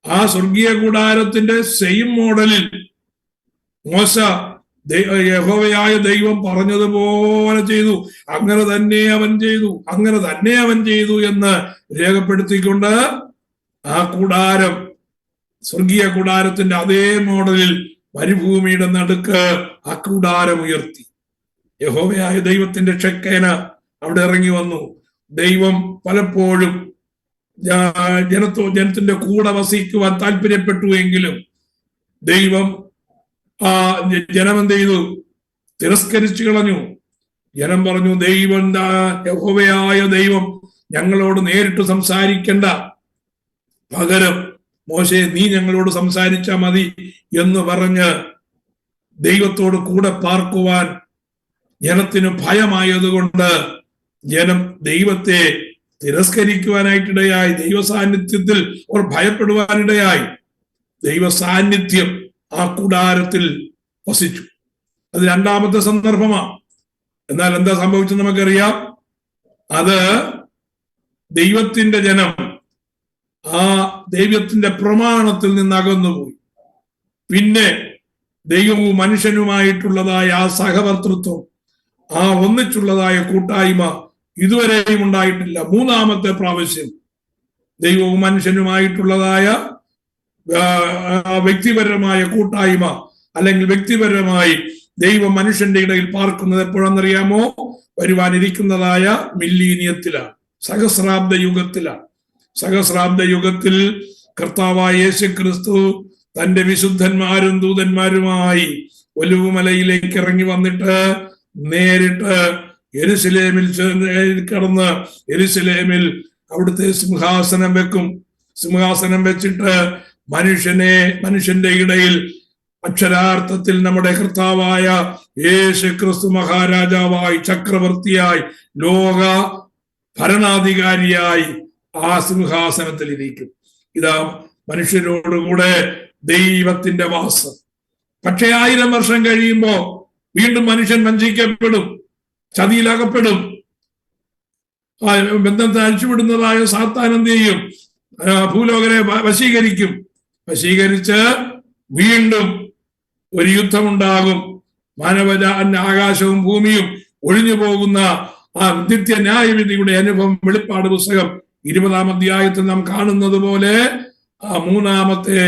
ആ സ്വർഗീയ കൂടാരത്തിന്റെ സെയിം മോഡലിൽ മോശ യഹോവയായ ദൈവം പറഞ്ഞതുപോലെ ചെയ്തു. അങ്ങനെ തന്നെ അവൻ ചെയ്തു എന്ന് രേഖപ്പെടുത്തിക്കൊണ്ട് ആ കൂടാരം, സ്വർഗീയ കൂടാരത്തിന്റെ അതേ മോഡലിൽ മരുഭൂമിയുടെ നടുക്ക് ആ കൂടാരം ഉയർത്തി. യഹോവയായ ദൈവത്തിന്റെ ഷെക്കേന അവിടെ ഇറങ്ങി വന്നു. ദൈവം പലപ്പോഴും ജനത്തിന്റെ കൂടെ വസിക്കുവാൻ താല്പര്യപ്പെട്ടു എങ്കിലും ദൈവം ജനം എന്ത് ചെയ്തു? തിരസ്കരിച്ചു കളഞ്ഞു. ജനം പറഞ്ഞു, ദൈവം യഹോവയായ ദൈവം ഞങ്ങളോട് നേരിട്ട് സംസാരിക്കണ്ട, പകരം മോശെ നീ ഞങ്ങളോട് സംസാരിച്ചാൽ മതി എന്ന് പറഞ്ഞ് ദൈവത്തോട് കൂടെ പാർക്കുവാൻ ജനത്തിന് ഭയമായതുകൊണ്ട് ജനം ദൈവത്തെ തിരസ്കരിക്കുവാനായിട്ടിടയായി. ദൈവ സാന്നിധ്യത്തിൽ അവർ ഭയപ്പെടുവാനിടയായി. ദൈവ സാന്നിധ്യം ആ കൂടാരത്തിൽ വസിച്ചു. അത് 2-ാമത്തെ സന്ദർഭമാണ്. എന്നാൽ എന്താ സംഭവിച്ചത് നമുക്കറിയാം. അത് ദൈവത്തിന്റെ ജനം ആ ദൈവത്തിന്റെ പ്രമാണത്തിൽ നിന്ന് അകന്നുപോയി. പിന്നെ ദൈവവും മനുഷ്യനുമായിട്ടുള്ളതായ ആ സഹവർത്തൃത്വം, ആ ഒന്നിച്ചുള്ളതായ കൂട്ടായ്മ ഇതുവരെയും ഉണ്ടായിട്ടില്ല. 3-ാമത്തെ പ്രാവശ്യം ദൈവവും മനുഷ്യനുമായിട്ടുള്ളതായ വ്യക്തിപരമായ കൂട്ടായ്മ അല്ലെങ്കിൽ വ്യക്തിപരമായി ദൈവം മനുഷ്യന്റെ ഇടയിൽ പാർക്കുന്നത് എപ്പോഴാണെന്നറിയാമോ? വരുവാനിരിക്കുന്നതായ മില്ലീനിയത്തിലാണ്, സഹസ്രാബ്ദ യുഗത്തിലാണ്. സഹസ്രാബ്ദ യുഗത്തിൽ കർത്താവായ യേശു ക്രിസ്തു തന്റെ വിശുദ്ധന്മാരും ദൂതന്മാരുമായി ഒലിവുമലയിലേക്ക് ഇറങ്ങി വന്നിട്ട് നേരിട്ട് യെരുശലേമിൽ കടന്ന് യെരുശലേമിൽ അവിടുത്തെ സിംഹാസനം വെക്കും. സിംഹാസനം വെച്ചിട്ട് മനുഷ്യന്റെ ഇടയിൽ അക്ഷരാർത്ഥത്തിൽ നമ്മുടെ കർത്താവായ യേശു ക്രിസ്തു മഹാരാജാവായി, ചക്രവർത്തിയായി, ലോക ഭരണാധികാരിയായി ആ സിംഹാസനത്തിൽ ഇരിക്കും. ഇതാ മനുഷ്യരോടുകൂടെ ദൈവത്തിന്റെ വാസം. പക്ഷെ 1000 വർഷം കഴിയുമ്പോ വീണ്ടും മനുഷ്യൻ വഞ്ചിക്കപ്പെടും, ചതിയിലകപ്പെടും. ബന്ധത്തെ അഴിച്ചുവിടുന്നതായ സാത്താൻ എന്ത് ചെയ്യും? ഭൂലോകരെ വശീകരിച്ച് വീണ്ടും ഒരു യുദ്ധമുണ്ടാകും. ആകാശവും ഭൂമിയും ഒഴിഞ്ഞു പോകുന്ന ആ നിത്യ ന്യായവിധിയുടെ അനുഭവം വെളിപ്പാട് പുസ്തകം 20-ാം അധ്യായത്തിൽ നാം കാണുന്നത് പോലെ ആ 3ാമത്തെ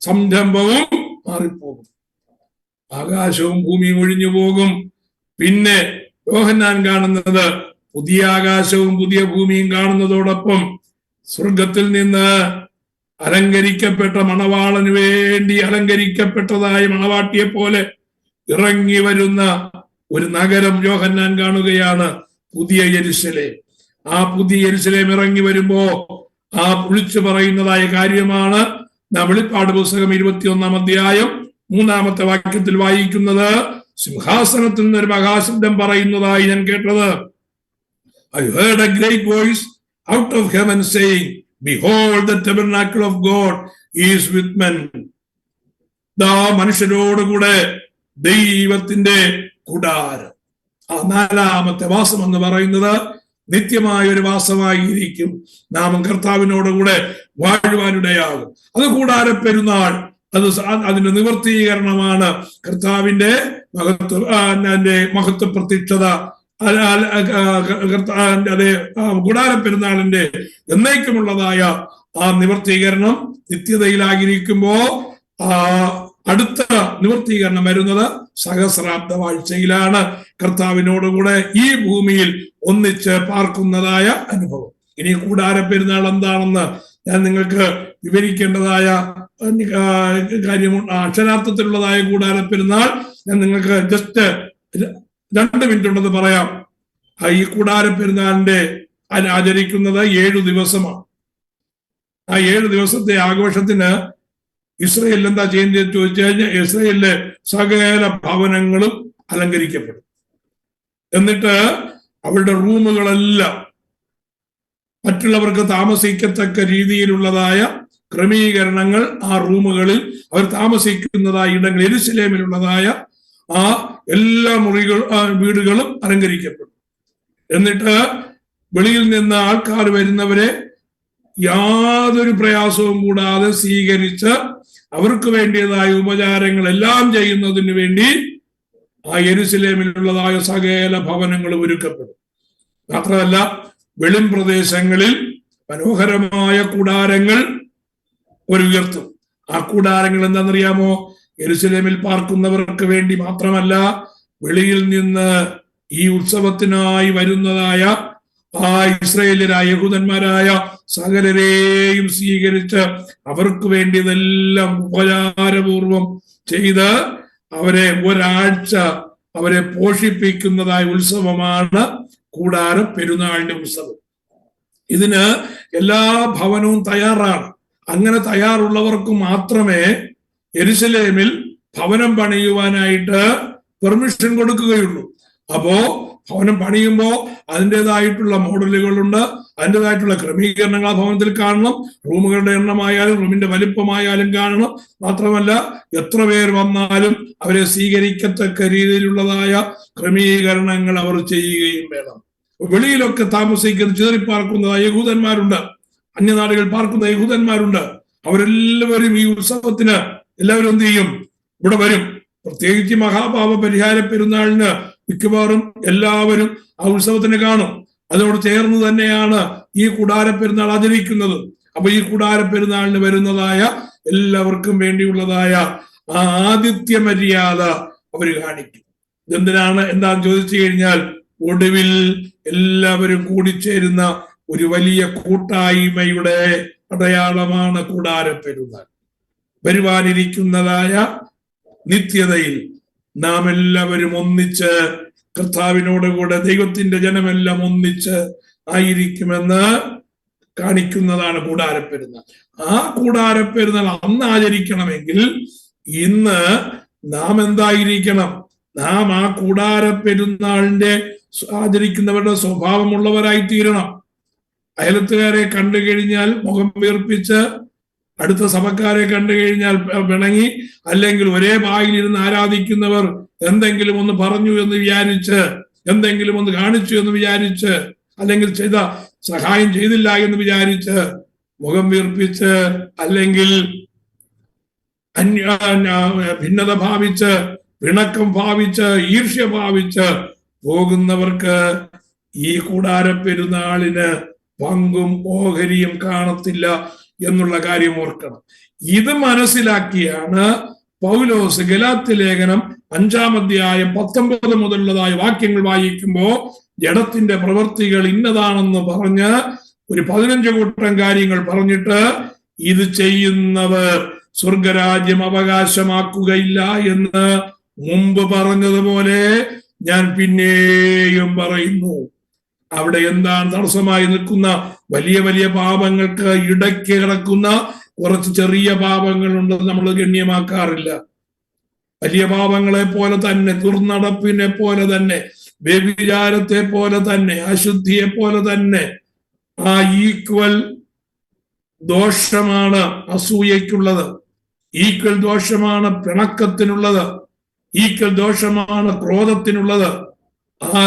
സംരംഭവും മാറിപ്പോകും. ആകാശവും ഭൂമിയും ഒഴിഞ്ഞു പോകും. പിന്നെ യോഹന്നാൻ കാണുന്നത് പുതിയ ആകാശവും പുതിയ ഭൂമിയും കാണുന്നതോടൊപ്പം സ്വർഗത്തിൽ നിന്ന് അലങ്കരിക്കപ്പെട്ട മണവാളന് വേണ്ടി അലങ്കരിക്കപ്പെട്ടതായ മണവാട്ടിയെ പോലെ ഇറങ്ങി വരുന്ന ഒരു നഗരം യോഹന്നാൻ കാണുകയാണ്, പുതിയ യെരുശലേം. ആ പുതിയ യെരുശലേം ഇറങ്ങി വരുമ്പോ ആ വിളിച്ചു പറയുന്നതായ കാര്യമാണ് നാം വെളിപ്പാട് പുസ്തകം 21-ാം അധ്യായം 3-ാമത്തെ വാക്യത്തിൽ വായിക്കുന്നത്. സിംഹാസനത്തിൽ നിന്നൊരു മഹാശബ്ദം പറയുന്നതായി ഞാൻ കേട്ടത്. I heard a great voice out of heaven saying, Behold, the tabernacle of God is with men. ദാ മനുഷ്യരോടുകൂടെ ദൈവത്തിന്റെ കൂടാരം. ആ 4ാമത്തെ വാസം എന്ന് പറയുന്നത് നിത്യമായ ഒരു വാസമായിരിക്കും. നാം കർത്താവിനോടുകൂടെ വാഴുവാനിടയാകും. അത് കൂടാര പെരുന്നാൾ, അതിന്റെ നിവർത്തീകരണമാണ് കർത്താവിന്റെ മഹത്വ പ്രത്യക്ഷത. കൂടാര പെരുന്നാളിന്റെ എന്നേക്കുമുള്ളതായ ആ നിവർത്തീകരണം നിത്യതയിലായിരിക്കുമ്പോ അടുത്ത നിവർത്തീകരണം വരുന്നത് സഹസ്രാബ്ദ വാഴ്ചയിലാണ്. കർത്താവിനോടുകൂടെ ഈ ഭൂമിയിൽ ഒന്നിച്ച് പാർക്കുന്നതായ അനുഭവം. ഇനി കൂടാര പെരുന്നാൾ എന്താണെന്ന് ഞാൻ നിങ്ങൾക്ക് വിവരിക്കേണ്ടതായ കാര്യം. അക്ഷരാർത്ഥത്തിലുള്ളതായ കൂടാര പെരുന്നാൾ ഞാൻ നിങ്ങൾക്ക് ജസ്റ്റ് 2 മിനിറ്റ് ഉണ്ടെന്ന് പറയാം. ഈ കൂടാര പെരുന്നാളിന്റെ ആചരിക്കുന്നത് 7 ദിവസമാണ്. ആ 7 ദിവസത്തെ ആഘോഷത്തിന് ഇസ്രയേലിൽ എന്താ ചെയ്യുന്നത് ചോദിച്ചു കഴിഞ്ഞാൽ, ഇസ്രയേലിലെ സകല ഭവനങ്ങളും അലങ്കരിക്കപ്പെടും. എന്നിട്ട് അവരുടെ റൂമുകളെല്ലാം മറ്റുള്ളവർക്ക് താമസിക്കത്തക്ക രീതിയിലുള്ളതായ ക്രമീകരണങ്ങൾ ആ റൂമുകളിൽ അവർ താമസിക്കുന്നതായ ഇടങ്ങൾ, യെരുശലേമിലുള്ളതായ ആ എല്ലാ വീടുകളും അലങ്കരിക്കപ്പെടും. എന്നിട്ട് വെളിയിൽ നിന്ന് ആൾക്കാർ വരുന്നവരെ യാതൊരു പ്രയാസവും കൂടാതെ സ്വീകരിച്ച് അവർക്ക് വേണ്ടിയതായ ഉപചാരങ്ങൾ എല്ലാം ചെയ്യുന്നതിന് വേണ്ടി ആ യെരുശലേമിലുള്ളതായ സകല ഭവനങ്ങളും ഒരുക്കപ്പെടും. മാത്രമല്ല വെളിം പ്രദേശങ്ങളിൽ മനോഹരമായ കൂടാരങ്ങൾ ഉയർത്തും. ആ കൂടാരങ്ങൾ എന്താണെന്നറിയാമോ? യെരുശലേമിൽ പാർക്കുന്നവർക്ക് വേണ്ടി മാത്രമല്ല, വെളിയിൽ നിന്ന് ഈ ഉത്സവത്തിനായി വരുന്നതായ ആ ഇസ്രായേലിയരായ യഹൂദന്മാരായ സകലരെയും സ്വീകരിച്ച് അവർക്ക് വേണ്ടി ഇതെല്ലാം ഉപചാരപൂർവം ചെയ്ത് അവരെ ഒരാഴ്ച അവരെ പോഷിപ്പിക്കുന്നതായ ഉത്സവമാണ് കൂടാര പെരുന്നാളിന്റെ ഉത്സവം. ഇതിന് എല്ലാ ഭവനവും തയ്യാറാണ്. അങ്ങനെ തയ്യാറുള്ളവർക്ക് മാത്രമേ യെരുശലേമിൽ ഭവനം പണിയുവാനായിട്ട് പെർമിഷൻ കൊടുക്കുകയുള്ളൂ. അപ്പോ ഭവനം പണിയുമ്പോൾ അതിൻ്റെതായിട്ടുള്ള മോഡലുകളുണ്ട്, അതിൻ്റെതായിട്ടുള്ള ക്രമീകരണങ്ങൾ ആ ഭവനത്തിൽ കാണണം. റൂമുകളുടെ എണ്ണമായാലും റൂമിന്റെ വലിപ്പമായാലും കാണണം. മാത്രമല്ല എത്ര പേർ വന്നാലും അവരെ സ്വീകരിക്കത്തക്ക രീതിയിലുള്ളതായ ക്രമീകരണങ്ങൾ അവർ ചെയ്യുകയും വേണം. വെളിയിലൊക്കെ താമസിക്കുന്ന ചിതറിപ്പാർക്കുന്നതായ യഹൂദന്മാരുണ്ട്, അന്യനാടുകളിൽ പാർക്കുന്ന യഹൂദന്മാരുണ്ട്. അവരെല്ലാവരും ഈ ഉത്സവത്തിന് എല്ലാവരും എന്ത് ചെയ്യും? ഇവിടെ വരും. പ്രത്യേകിച്ച് മഹാപാപ പരിഹാര പെരുന്നാളിന് മിക്കവാറും എല്ലാവരും ആ ഉത്സവത്തിന് കാണും. അതോട് ചേർന്ന് തന്നെയാണ് ഈ കൂടാര പെരുന്നാൾ ആചരിക്കുന്നത്. അപ്പൊ ഈ കൂടാര പെരുന്നാളിന് വരുന്നതായ എല്ലാവർക്കും വേണ്ടിയുള്ളതായ ആ ആതിഥ്യ മര്യാദ അവർ കാണിക്കും. ഇതെന്തിനാണ് എന്താന്ന് ചോദിച്ചു കഴിഞ്ഞാൽ, ഒടുവിൽ എല്ലാവരും കൂടിച്ചേരുന്ന ഒരു വലിയ കൂട്ടായ്മയുടെ അടയാളമാണ് കൂടാരപ്പെരുന്നാൾ. വരുവാനിരിക്കുന്നതായ നിത്യതയിൽ നാം എല്ലാവരും ഒന്നിച്ച് കർത്താവിനോടുകൂടെ ദൈവത്തിന്റെ ജനമെല്ലാം ഒന്നിച്ച് ആയിരിക്കുമെന്ന് കാണിക്കുന്നതാണ് കൂടാരപ്പെരുന്നാൾ. ആ കൂടാരപ്പെരുന്നാൾ അന്ന് ആചരിക്കണമെങ്കിൽ ഇന്ന് നാം എന്തായിരിക്കണം? നാം ആ കൂടാരപ്പെരുന്നാളിന്റെ ആചരിക്കുന്നവരുടെ സ്വഭാവമുള്ളവരായി തീരണം. അയലത്തുകാരെ കണ്ടു കഴിഞ്ഞാൽ മുഖം വീർപ്പിച്ച്, അടുത്ത സഭക്കാരെ കണ്ടു കഴിഞ്ഞാൽ പിണങ്ങി, അല്ലെങ്കിൽ ഒരേ ബായിലിരുന്ന് ആരാധിക്കുന്നവർ എന്തെങ്കിലും ഒന്ന് പറഞ്ഞു എന്ന് വിചാരിച്ച്, എന്തെങ്കിലും ഒന്ന് കാണിച്ചു എന്ന് വിചാരിച്ച്, അല്ലെങ്കിൽ ചെയ്ത സഹായം ചെയ്തില്ല എന്ന് വിചാരിച്ച് മുഖം വീർപ്പിച്ച്, അല്ലെങ്കിൽ ഭിന്നത ഭാവിച്ച്, പിണക്കം ഭാവിച്ച്, ഈർഷ്യ ഭാവിച്ച് പോകുന്നവർക്ക് ഈ കൂടാരപ്പെരുന്നാളിന് പങ്കും ഓഹരിയും കാണത്തില്ല എന്നുള്ള കാര്യം ഓർക്കണം. ഇത് മനസ്സിലാക്കിയാണ് പൗലോസ് ഗലാത്യ ലേഖനം 5-ാം അധ്യായം 19 മുതലുള്ളതായ വാക്യങ്ങൾ വായിക്കുമ്പോൾ ജഡത്തിന്റെ പ്രവൃത്തികൾ ഇന്നതാണെന്ന് പറഞ്ഞ് ഒരു 15 കൂട്ടം കാര്യങ്ങൾ പറഞ്ഞിട്ട്, ഇത് ചെയ്യുന്നവർ സ്വർഗരാജ്യം അവകാശമാക്കുകയില്ല എന്ന് മുമ്പ് പറഞ്ഞതുപോലെ ഞാൻ പിന്നെയും പറയുന്നു. അവിടെ എന്താണ് തടസ്സമായി നിൽക്കുന്ന? വലിയ വലിയ പാപങ്ങൾക്ക് ഇടയ്ക്ക് കിടക്കുന്ന കുറച്ച് ചെറിയ പാപങ്ങളുണ്ടെന്ന് നമ്മൾ ഗണ്യമാക്കാറില്ല. വലിയ പാപങ്ങളെ പോലെ തന്നെ, ദുർനടപ്പിനെ പോലെ തന്നെ, വ്യഭിചാരത്തെ പോലെ തന്നെ, അശുദ്ധിയെ പോലെ തന്നെ ആ ഈക്വൽ ദോഷമാണ് അസൂയയ്ക്കുള്ളത്, ഈക്വൽ ദോഷമാണ് പിണക്കത്തിനുള്ളത്, ഈക്വൽ ദോഷമാണ് ക്രോധത്തിനുള്ളത്. ആ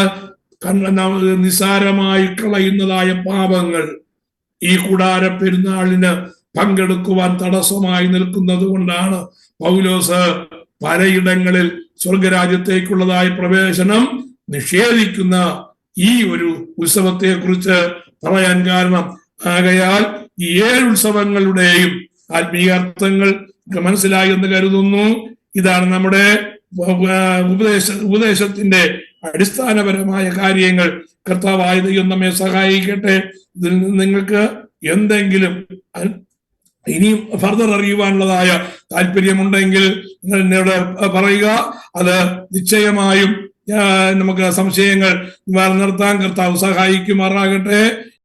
നിസാരമായി കളയുന്നതായ പാപങ്ങൾ ഈ കൂടാരപ്പെരുന്നാളിന് പങ്കെടുക്കുവാൻ തടസ്സമായി നിൽക്കുന്നത് കൊണ്ടാണ് പൗലോസ് പലയിടങ്ങളിൽ സ്വർഗരാജ്യത്തേക്കുള്ളതായ പ്രവേശനം നിഷേധിക്കുന്ന ഈ ഒരു ഉത്സവത്തെ കുറിച്ച് പറയാൻ കാരണം. ആകയാൽ ഈ 7 ഉത്സവങ്ങളുടെയും ആത്മീയാർത്ഥങ്ങൾ മനസ്സിലായി എന്ന് കരുതുന്നു. ഇതാണ് നമ്മുടെ ഉപദേശത്തിന്റെ അടിസ്ഥാനപരമായ കാര്യങ്ങൾ. കർത്താവായ ദൈവം നമ്മെ സഹായിക്കട്ടെ. ഇതിൽ നിന്ന് നിങ്ങൾക്ക് എന്തെങ്കിലും ഇനിയും ഫർദർ അറിയുവാനുള്ളതായ താല്പര്യമുണ്ടെങ്കിൽ നിങ്ങൾ എന്നോട് പറയുക. അത് നിശ്ചയമായും നമുക്ക് സംശയങ്ങൾ നിർത്താൻ കർത്താവ് സഹായിക്കുമാറാകട്ടെ.